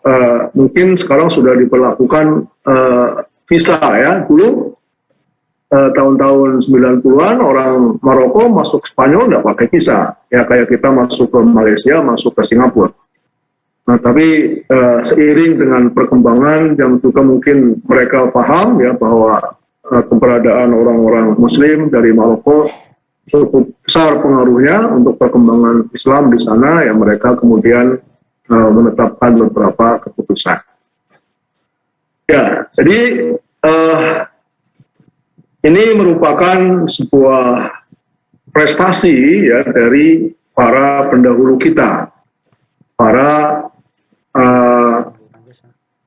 mungkin sekarang sudah diberlakukan visa ya. Dulu tahun-tahun 90-an orang Maroko masuk Spanyol nggak pakai visa, ya kayak kita masuk ke Malaysia, masuk ke Singapura. Nah, tapi seiring dengan perkembangan yang juga mungkin mereka paham ya bahwa keberadaan orang-orang Muslim dari Maroko cukup besar pengaruhnya untuk perkembangan Islam di sana, ya mereka kemudian menetapkan beberapa keputusan. Ya, jadi ini merupakan sebuah prestasi ya dari para pendahulu kita, para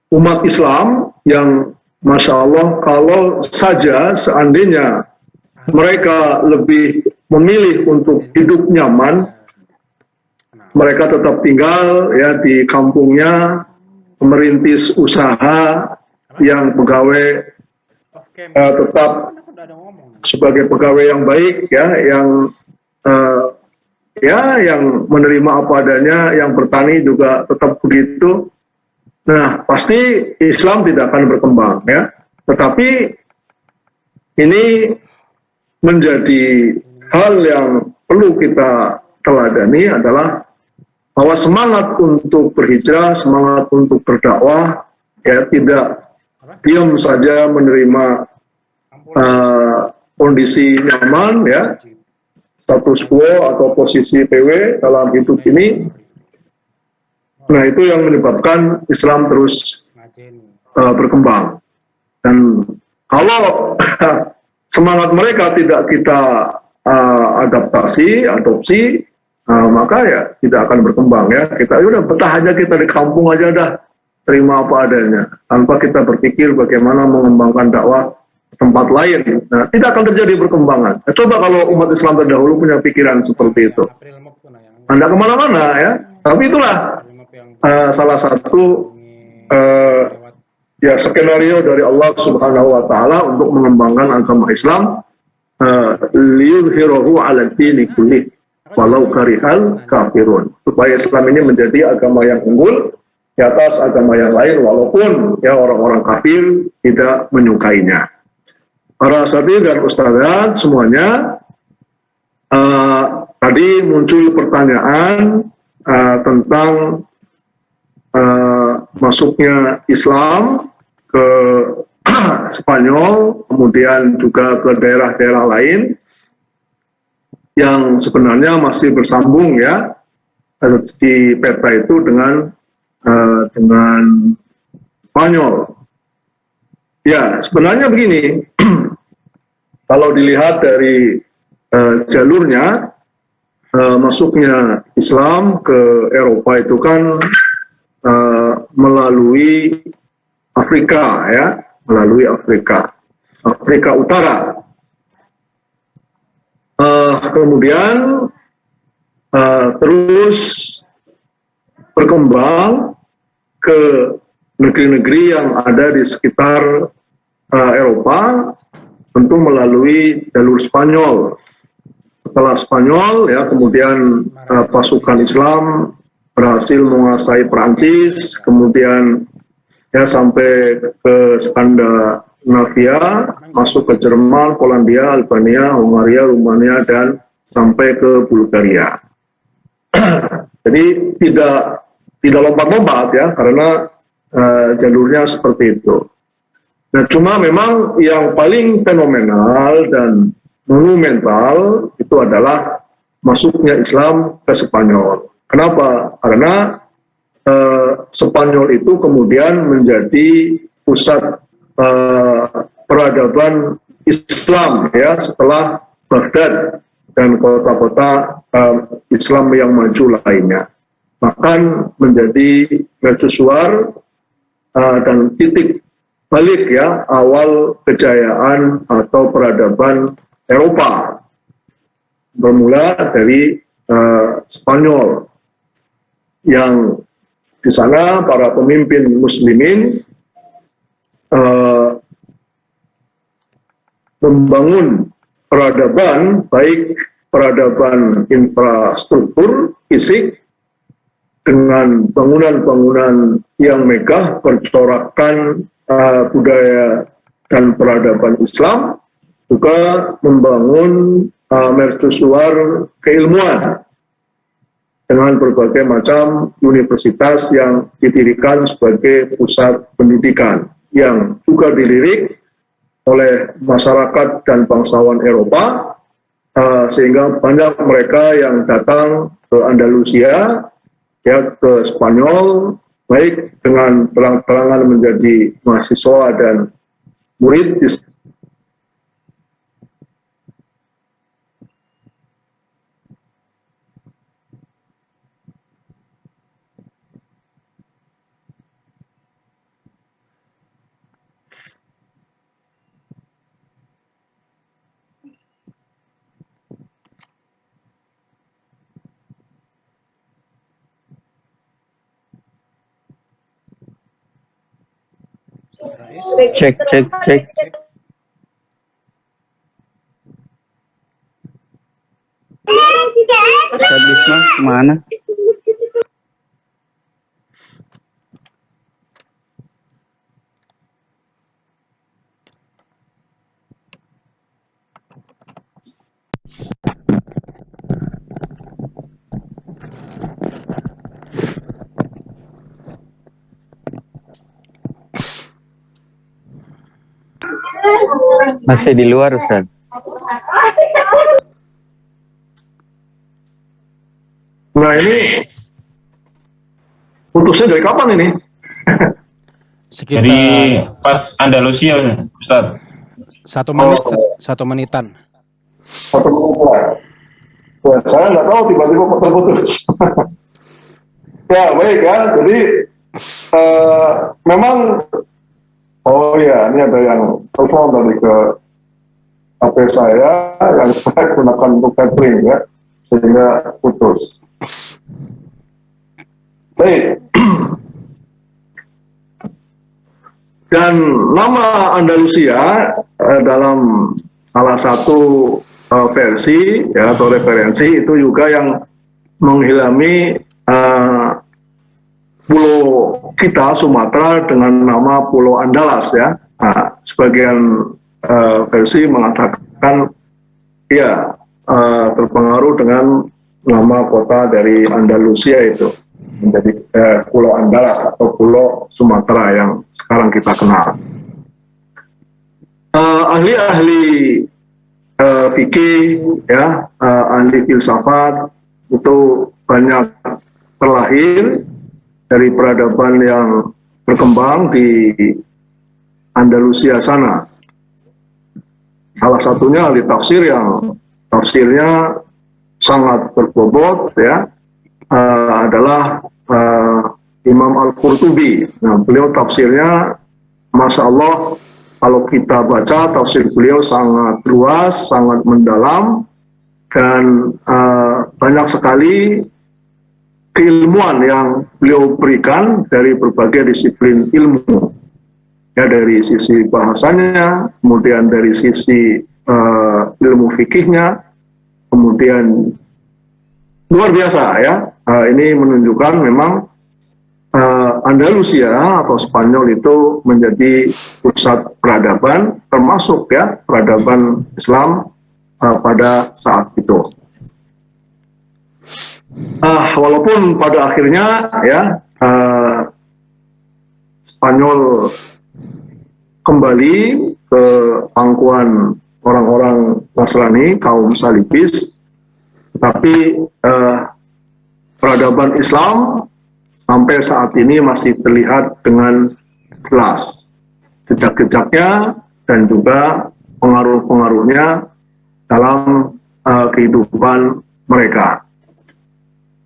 umat Islam yang Masya Allah, kalau saja seandainya mereka lebih memilih untuk hidup nyaman, mereka tetap tinggal ya di kampungnya, merintis usaha yang pegawai tetap sebagai pegawai yang baik ya, yang menerima apa adanya, yang bertani juga tetap begitu. Nah, pasti Islam tidak akan berkembang ya. Tetapi ini menjadi hal yang perlu kita teladani adalah bahwa semangat untuk berhijrah, semangat untuk berdakwah, ya tidak diam saja menerima kondisi nyaman ya, status quo atau posisi PW dalam hidup ini. Nah, itu yang menyebabkan Islam terus berkembang. Dan kalau semangat mereka tidak kita adopsi, maka ya tidak akan berkembang ya. Kita udah betah aja kita di kampung aja dah, terima apa adanya, tanpa kita berpikir bagaimana mengembangkan dakwah tempat lain. Nah, tidak akan terjadi perkembangan. Nah, coba kalau umat Islam terdahulu punya pikiran seperti itu, Anda kemana-mana ya. Tapi itulah salah satu ya skenario dari Allah Subhanahu wa taala untuk mengembangkan agama Islam, liyudhhirahu 'ala dini kulli walau karihal kafirun, supaya Islam ini menjadi agama yang unggul di atas agama yang lain walaupun ya orang-orang kafir tidak menyukainya. Para asatidz dan ustadzat semuanya, tadi muncul pertanyaan tentang masuknya Islam ke Spanyol, kemudian juga ke daerah-daerah lain yang sebenarnya masih bersambung ya di peta itu dengan Spanyol. Ya, sebenarnya begini, kalau dilihat dari jalurnya, masuknya Islam ke Eropa itu kan melalui Afrika ya, melalui Afrika Utara. Kemudian terus berkembang ke negeri-negeri yang ada di sekitar Eropa, tentu melalui jalur Spanyol. Setelah Spanyol, ya kemudian pasukan Islam berhasil menguasai Perancis, kemudian ya sampai ke Skandinavia, masuk ke Jerman, Polandia, Albania, Hungaria, Rumania, dan sampai ke Bulgaria. Jadi tidak lompat-lompat ya, karena jalurnya seperti itu. Nah, cuma memang yang paling fenomenal dan monumental itu adalah masuknya Islam ke Spanyol. Kenapa? Karena Spanyol itu kemudian menjadi pusat peradaban Islam ya setelah Baghdad dan kota-kota Islam yang maju lainnya. Bahkan menjadi mercusuar dan titik balik ya awal kejayaan atau peradaban Eropa, bermula dari Spanyol yang di sana para pemimpin muslimin membangun peradaban, baik peradaban infrastruktur fisik dengan bangunan-bangunan yang megah bercorakkan budaya dan peradaban Islam, juga membangun mercusuar keilmuan dengan berbagai macam universitas yang didirikan sebagai pusat pendidikan yang juga dilirik oleh masyarakat dan bangsawan Eropa, sehingga banyak mereka yang datang ke Andalusia, ya ke Spanyol, baik dengan terang-terangan menjadi mahasiswa dan murid di Cek. Ustaz Bisma kemana? Masih di luar, Ustaz. Nah ini putusnya dari kapan ini? Dari pas Andalusia, Ustaz. 1 menit, 1 menitan. 1 menit lah. Wah, saya nggak tahu tiba-tiba terputus. Ya baik ya, jadi memang oh ya, ini ada yang telepon tadi ke HP saya yang saya gunakan untuk catering ya, sehingga putus. Baik. Dan nama Andalusia dalam salah satu versi ya atau referensi itu juga yang menghilami pulau kita Sumatera dengan nama Pulau Andalas ya. Nah, sebagian versi mengatakan ya terpengaruh dengan nama kota dari Andalusia itu menjadi Pulau Andalas atau Pulau Sumatera yang sekarang kita kenal. Ahli-ahli fikih ya, ahli filsafat itu banyak terlahir dari peradaban yang berkembang di Andalusia sana. Salah satunya ahli tafsir yang tafsirnya sangat berbobot ya, adalah Imam Al-Qurtubi. Nah, beliau tafsirnya Masya Allah, kalau kita baca tafsir beliau sangat luas, sangat mendalam, dan banyak sekali keilmuan yang beliau berikan dari berbagai disiplin ilmu, ya, dari sisi bahasanya, kemudian dari sisi ilmu fikihnya, kemudian luar biasa ya. Ini menunjukkan memang Andalusia atau Spanyol itu menjadi pusat peradaban, termasuk ya peradaban Islam pada saat itu. Walaupun pada akhirnya ya Spanyol kembali ke pangkuan orang-orang Nasrani, kaum Salibis, tetapi peradaban Islam sampai saat ini masih terlihat dengan jelas jejak-jejaknya dan juga pengaruh-pengaruhnya dalam kehidupan mereka.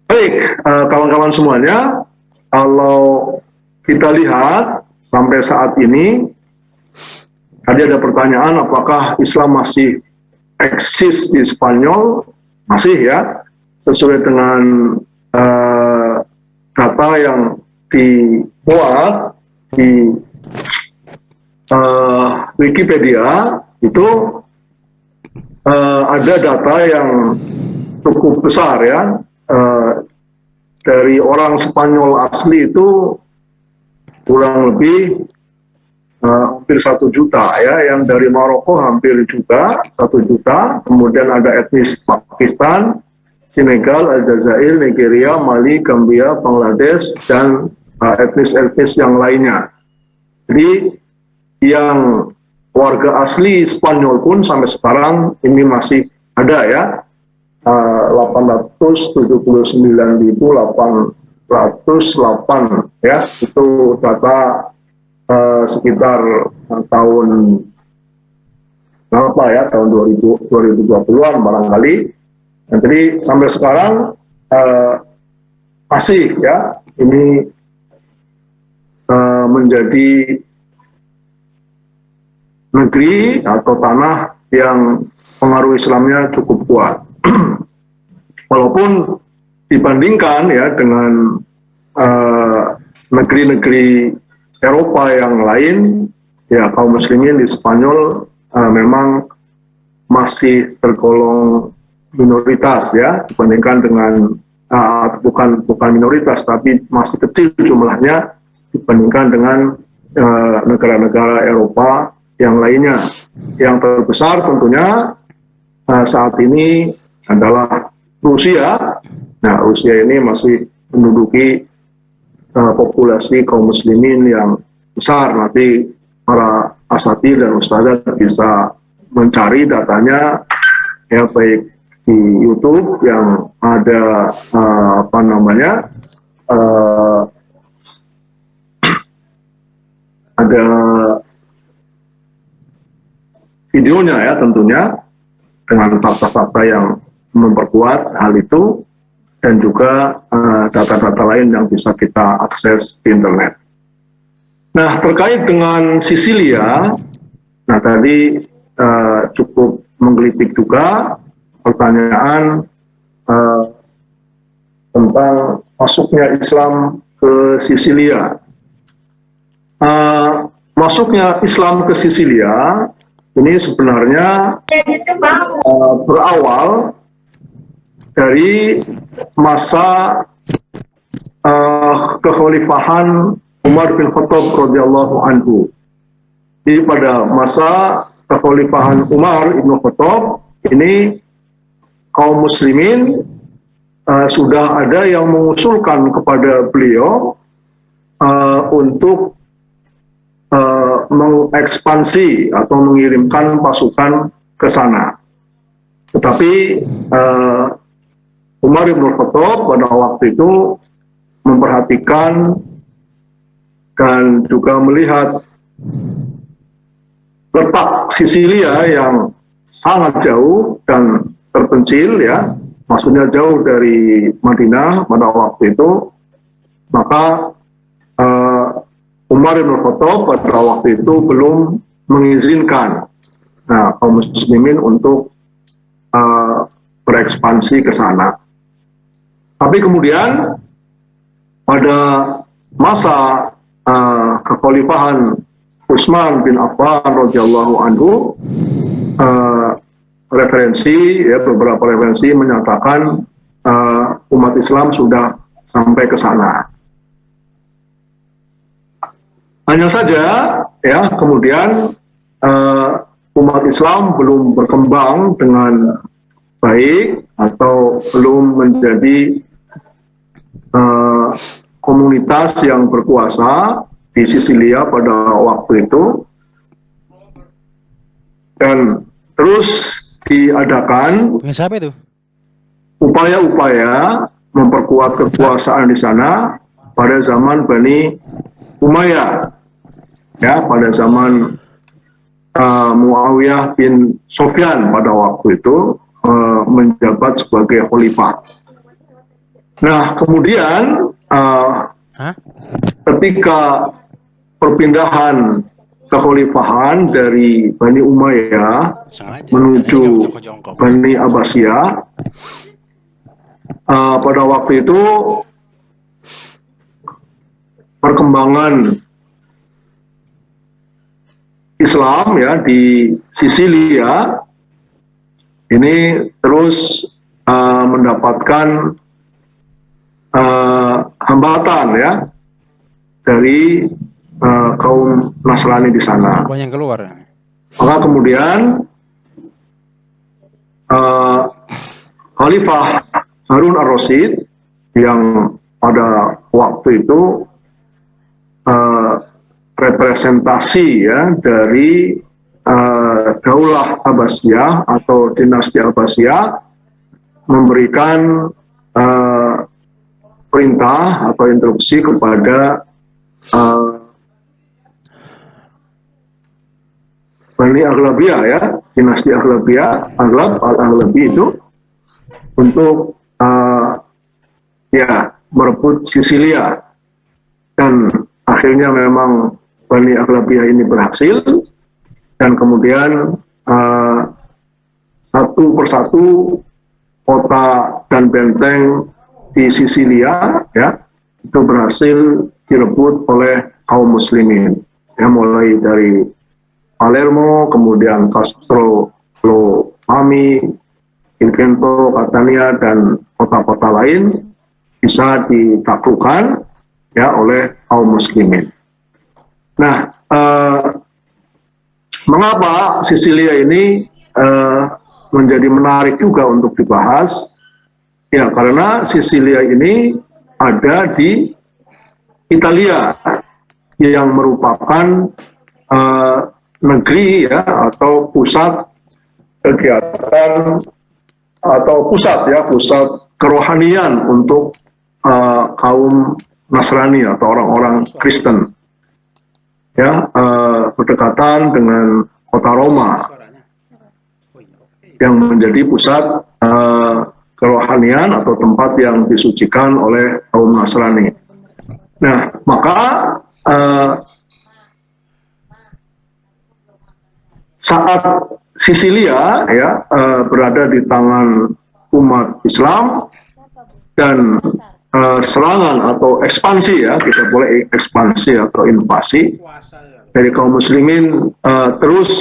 Baik, kawan-kawan semuanya, kalau kita lihat sampai saat ini, tadi ada pertanyaan apakah Islam masih eksis di Spanyol? Masih ya, sesuai dengan data yang dibuat di Wikipedia itu ada data yang cukup besar ya. Dari orang Spanyol asli itu kurang lebih hampir 1 juta ya, yang dari Maroko hampir juga 1 juta, kemudian ada etnis Pakistan, Senegal, Aljazair, Nigeria, Mali, Gambia, Bangladesh, dan etnis-etnis yang lainnya. Jadi yang warga asli Spanyol pun sampai sekarang ini masih ada ya, 879.808 ya, itu data sekitar tahun berapa ya, tahun 2020-an barangkali. Nah, jadi sampai sekarang masih ya ini menjadi negeri atau tanah yang pengaruh Islamnya cukup kuat. Walaupun dibandingkan ya dengan negeri-negeri Eropa yang lain, ya kaum muslimin di Spanyol memang masih tergolong minoritas ya, dibandingkan dengan bukan minoritas tapi masih kecil jumlahnya dibandingkan dengan negara-negara Eropa yang lainnya. Yang terbesar tentunya saat ini adalah Rusia. Nah, Rusia ini masih menduduki populasi kaum muslimin yang besar. Nanti para asatidz dan ustadzah bisa mencari datanya ya, baik di YouTube yang ada ada videonya ya, tentunya dengan fakta-fakta yang memperkuat hal itu, dan juga data-data lain yang bisa kita akses di internet. Nah, terkait dengan Sisilia, nah tadi cukup menggelitik juga pertanyaan tentang masuknya Islam ke Sisilia. Masuknya Islam ke Sisilia ini sebenarnya berawal dari masa kekhalifahan Umar bin Khattab radhiyallahu anhu. Di pada masa kekhalifahan Umar bin Khattab ini kaum muslimin sudah ada yang mengusulkan kepada beliau untuk mengekspansi atau mengirimkan pasukan ke sana. Tetapi Umar bin Khattab pada waktu itu memperhatikan dan juga melihat letak Sisilia yang sangat jauh dan terpencil ya, maksudnya jauh dari Madinah pada waktu itu, maka Umar bin Khattab pada waktu itu belum mengizinkan kaum muslimin untuk berekspansi ke sana. Tapi kemudian pada masa kekhalifahan Utsman bin Affan radhiyallahu anhu, beberapa referensi menyatakan umat Islam sudah sampai ke sana. Hanya saja ya kemudian umat Islam belum berkembang dengan baik atau belum menjadi komunitas yang berkuasa di Sisilia pada waktu itu, dan terus diadakan upaya-upaya memperkuat kekuasaan di sana pada zaman Bani Umayyah, ya, pada zaman Muawiyah bin Sofyan pada waktu itu menjabat sebagai khalifah. Nah, kemudian ketika perpindahan kekhalifahan dari Bani Umayyah menuju Bani Abbasiyah, pada waktu itu perkembangan Islam ya di Sisilia ini terus mendapatkan hambatan ya dari kaum Nasrani di sana. Banyak keluar. Maka kemudian Khalifah Harun ar-Rasyid yang pada waktu itu representasi ya dari Daulah Abbasiyah atau dinasti Abbasiyah memberikan perintah atau instruksi kepada Bani Aghlabiyah ya, dinasti Aghlabiyah, Al-Aghlabi itu untuk ya merebut Sisilia, dan akhirnya memang Bani Aghlabiyah ini berhasil, dan kemudian satu persatu kota dan benteng di Sisilia ya itu berhasil direbut oleh kaum muslimin ya, mulai dari Palermo, kemudian Castro Lomami, Agrigento, Catania, dan kota-kota lain bisa ditaklukkan ya oleh kaum muslimin. Nah, mengapa Sisilia ini menjadi menarik juga untuk dibahas? Ya, karena Sisilia ini ada di Italia yang merupakan negeri ya atau pusat kegiatan atau pusat kerohanian untuk kaum Nasrani atau orang-orang Kristen ya, berdekatan dengan kota Roma yang menjadi pusat kerohanian atau tempat yang disucikan oleh kaum Nasrani. Nah, maka saat Sisilia ya berada di tangan umat Islam dan serangan atau ekspansi ya, kita boleh ekspansi atau invasi dari kaum muslimin terus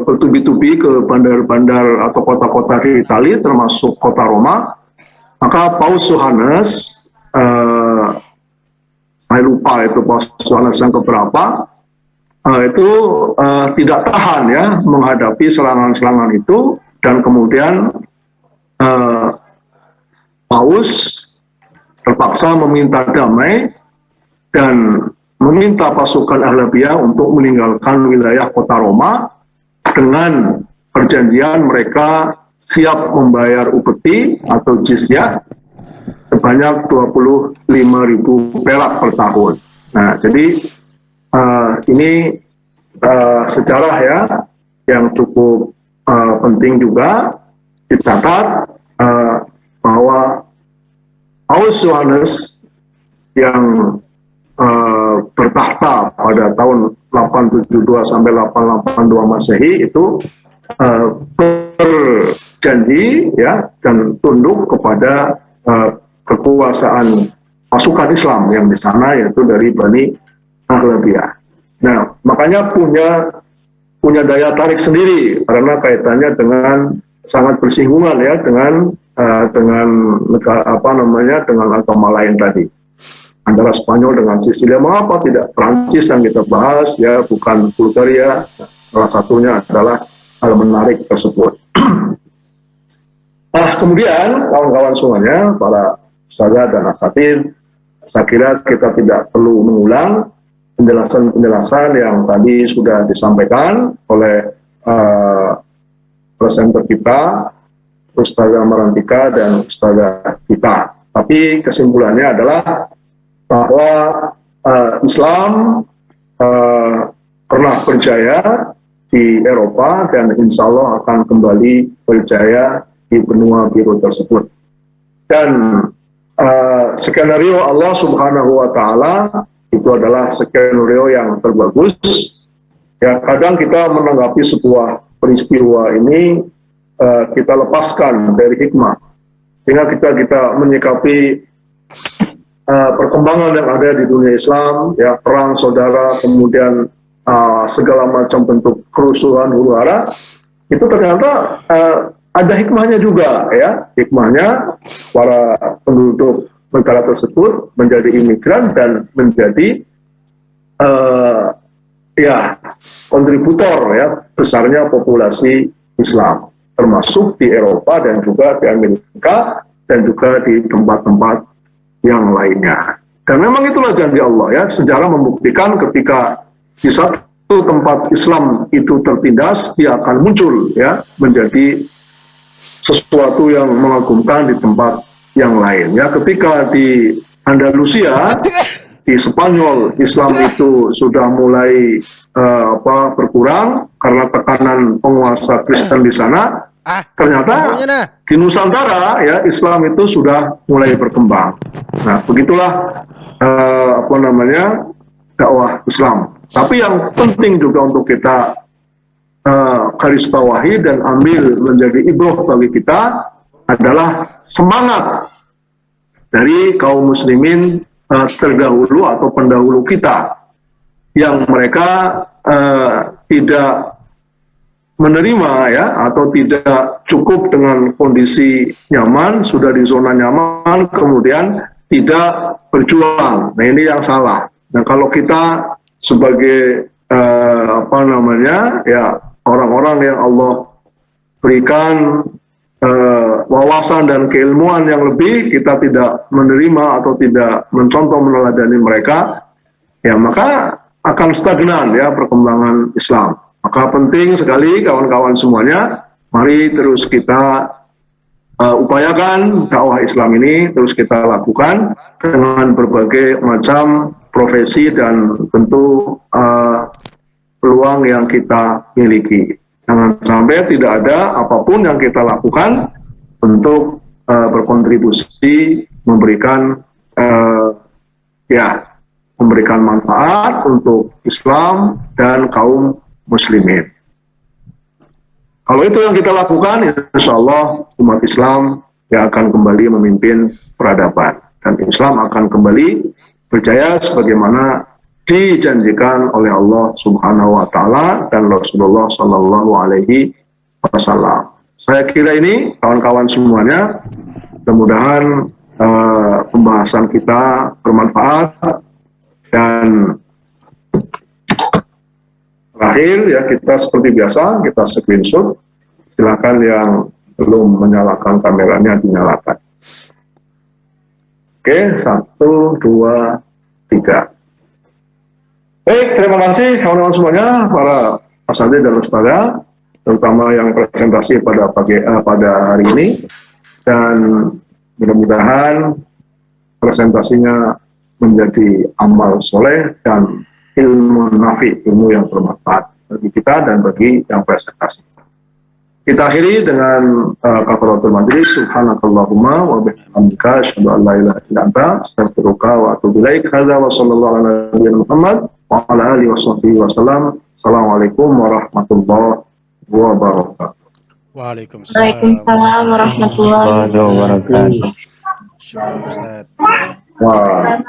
bertubi-tubi ke bandar-bandar atau kota-kota di Italia termasuk kota Roma, maka Paus Yohanes saya lupa itu Paus Yohanes yang keberapa itu tidak tahan ya menghadapi serangan-serangan itu, dan kemudian Paus terpaksa meminta damai dan meminta pasukan Aghlabiyah untuk meninggalkan wilayah kota Roma dengan perjanjian mereka siap membayar upeti atau jizyah sebanyak 25.000 perak per tahun. Nah, jadi ini sejarah ya yang cukup penting juga dicatat bahwa Paus Yohanes yang bertahta pada tahun 872 sampai 882 Masehi itu berjanji ya dan tunduk kepada kekuasaan pasukan Islam yang di sana, yaitu dari Bani Aghlabiyah. Nah, makanya punya daya tarik sendiri karena kaitannya dengan sangat bersinggungan ya dengan negara dengan agama lain tadi. Antara Spanyol dengan Sisilia, mengapa tidak Prancis yang kita bahas ya, bukan Bulgaria? Salah satunya adalah hal menarik tersebut. Nah, kemudian kawan-kawan semuanya, para ustazah dan asatidz, saya kira kita tidak perlu mengulang penjelasan-penjelasan yang tadi sudah disampaikan oleh presenter kita, Ustazah Marantika dan Ustazah Dita. Tapi kesimpulannya adalah bahwa Islam pernah berjaya di Eropa dan insya Allah akan kembali berjaya di benua biru tersebut. Dan skenario Allah Subhanahu wa Ta'ala itu adalah skenario yang terbagus. Ya, kadang kita menanggapi sebuah peristiwa ini kita lepaskan dari hikmah, sehingga kita menyikapi perkembangan yang ada di dunia Islam, ya, perang saudara, kemudian segala macam bentuk kerusuhan huru-hara, itu ternyata ada hikmahnya juga, ya, hikmahnya para penduduk negara tersebut menjadi imigran dan menjadi kontributor ya besarnya populasi Islam, termasuk di Eropa dan juga di Amerika dan juga di tempat-tempat yang lainnya. Dan memang itulah janji Allah ya, sejarah membuktikan ketika di satu tempat Islam itu tertindas, dia akan muncul ya menjadi sesuatu yang mengagumkan di tempat yang lain ya. Ketika di Andalusia, di Spanyol, Islam itu sudah mulai berkurang karena tekanan penguasa Kristen di sana. Ternyata di Nusantara ya Islam itu sudah mulai berkembang. Nah, begitulah dakwah Islam. Tapi yang penting juga untuk kita garis bawahi dan ambil menjadi ibrah bagi kita adalah semangat dari kaum muslimin terdahulu atau pendahulu kita yang mereka tidak menerima ya atau tidak cukup dengan kondisi nyaman, sudah di zona nyaman kemudian tidak berjuang. Nah, ini yang salah. Nah, kalau kita sebagai orang-orang yang Allah berikan wawasan dan keilmuan yang lebih, kita tidak menerima atau tidak mencontoh meneladani mereka, ya maka akan stagnan ya perkembangan Islam. Maka penting sekali kawan-kawan semuanya, mari terus kita upayakan dakwah Islam ini, terus kita lakukan dengan berbagai macam profesi dan tentu peluang yang kita miliki. Jangan sampai tidak ada apapun yang kita lakukan untuk berkontribusi memberikan memberikan manfaat untuk Islam dan kaum muslimin. Kalau itu yang kita lakukan, insya Allah umat Islam yang akan kembali memimpin peradaban dan Islam akan kembali berjaya sebagaimana dijanjikan oleh Allah Subhanahu wa Ta'ala dan Rasulullah Sallallahu Alaihi Wasallam. Saya kira ini kawan-kawan semuanya, mudah-mudahan pembahasan kita bermanfaat. Dan terakhir ya, kita seperti biasa kita screenshot. Silakan yang belum menyalakan kameranya dinyalakan. Oke, 1, 2, 3. Baik, terima kasih kawan-kawan semuanya, para asatidz dan ustadzah, terutama yang presentasi pada hari ini, dan mudah-mudahan presentasinya menjadi amal soleh dan ilmu nafi, ilmu yang bermanfaat bagi kita dan bagi yang presentasi. Kita akhiri dengan kafaratul majlis. Subhanakallahumma wa bihamdika asyhadu an la ilaha illa anta astaghfiruka wa atubu ilaik. Hadza wa sallallahu ala nabiyyina Muhammad wa ala alihi washabbihi wasallam. Assalamualaikum warahmatullahi wabarakatuh. Waalaikumsalam warahmatullahi wabarakatuh. Syukran, Ustaz. Wah,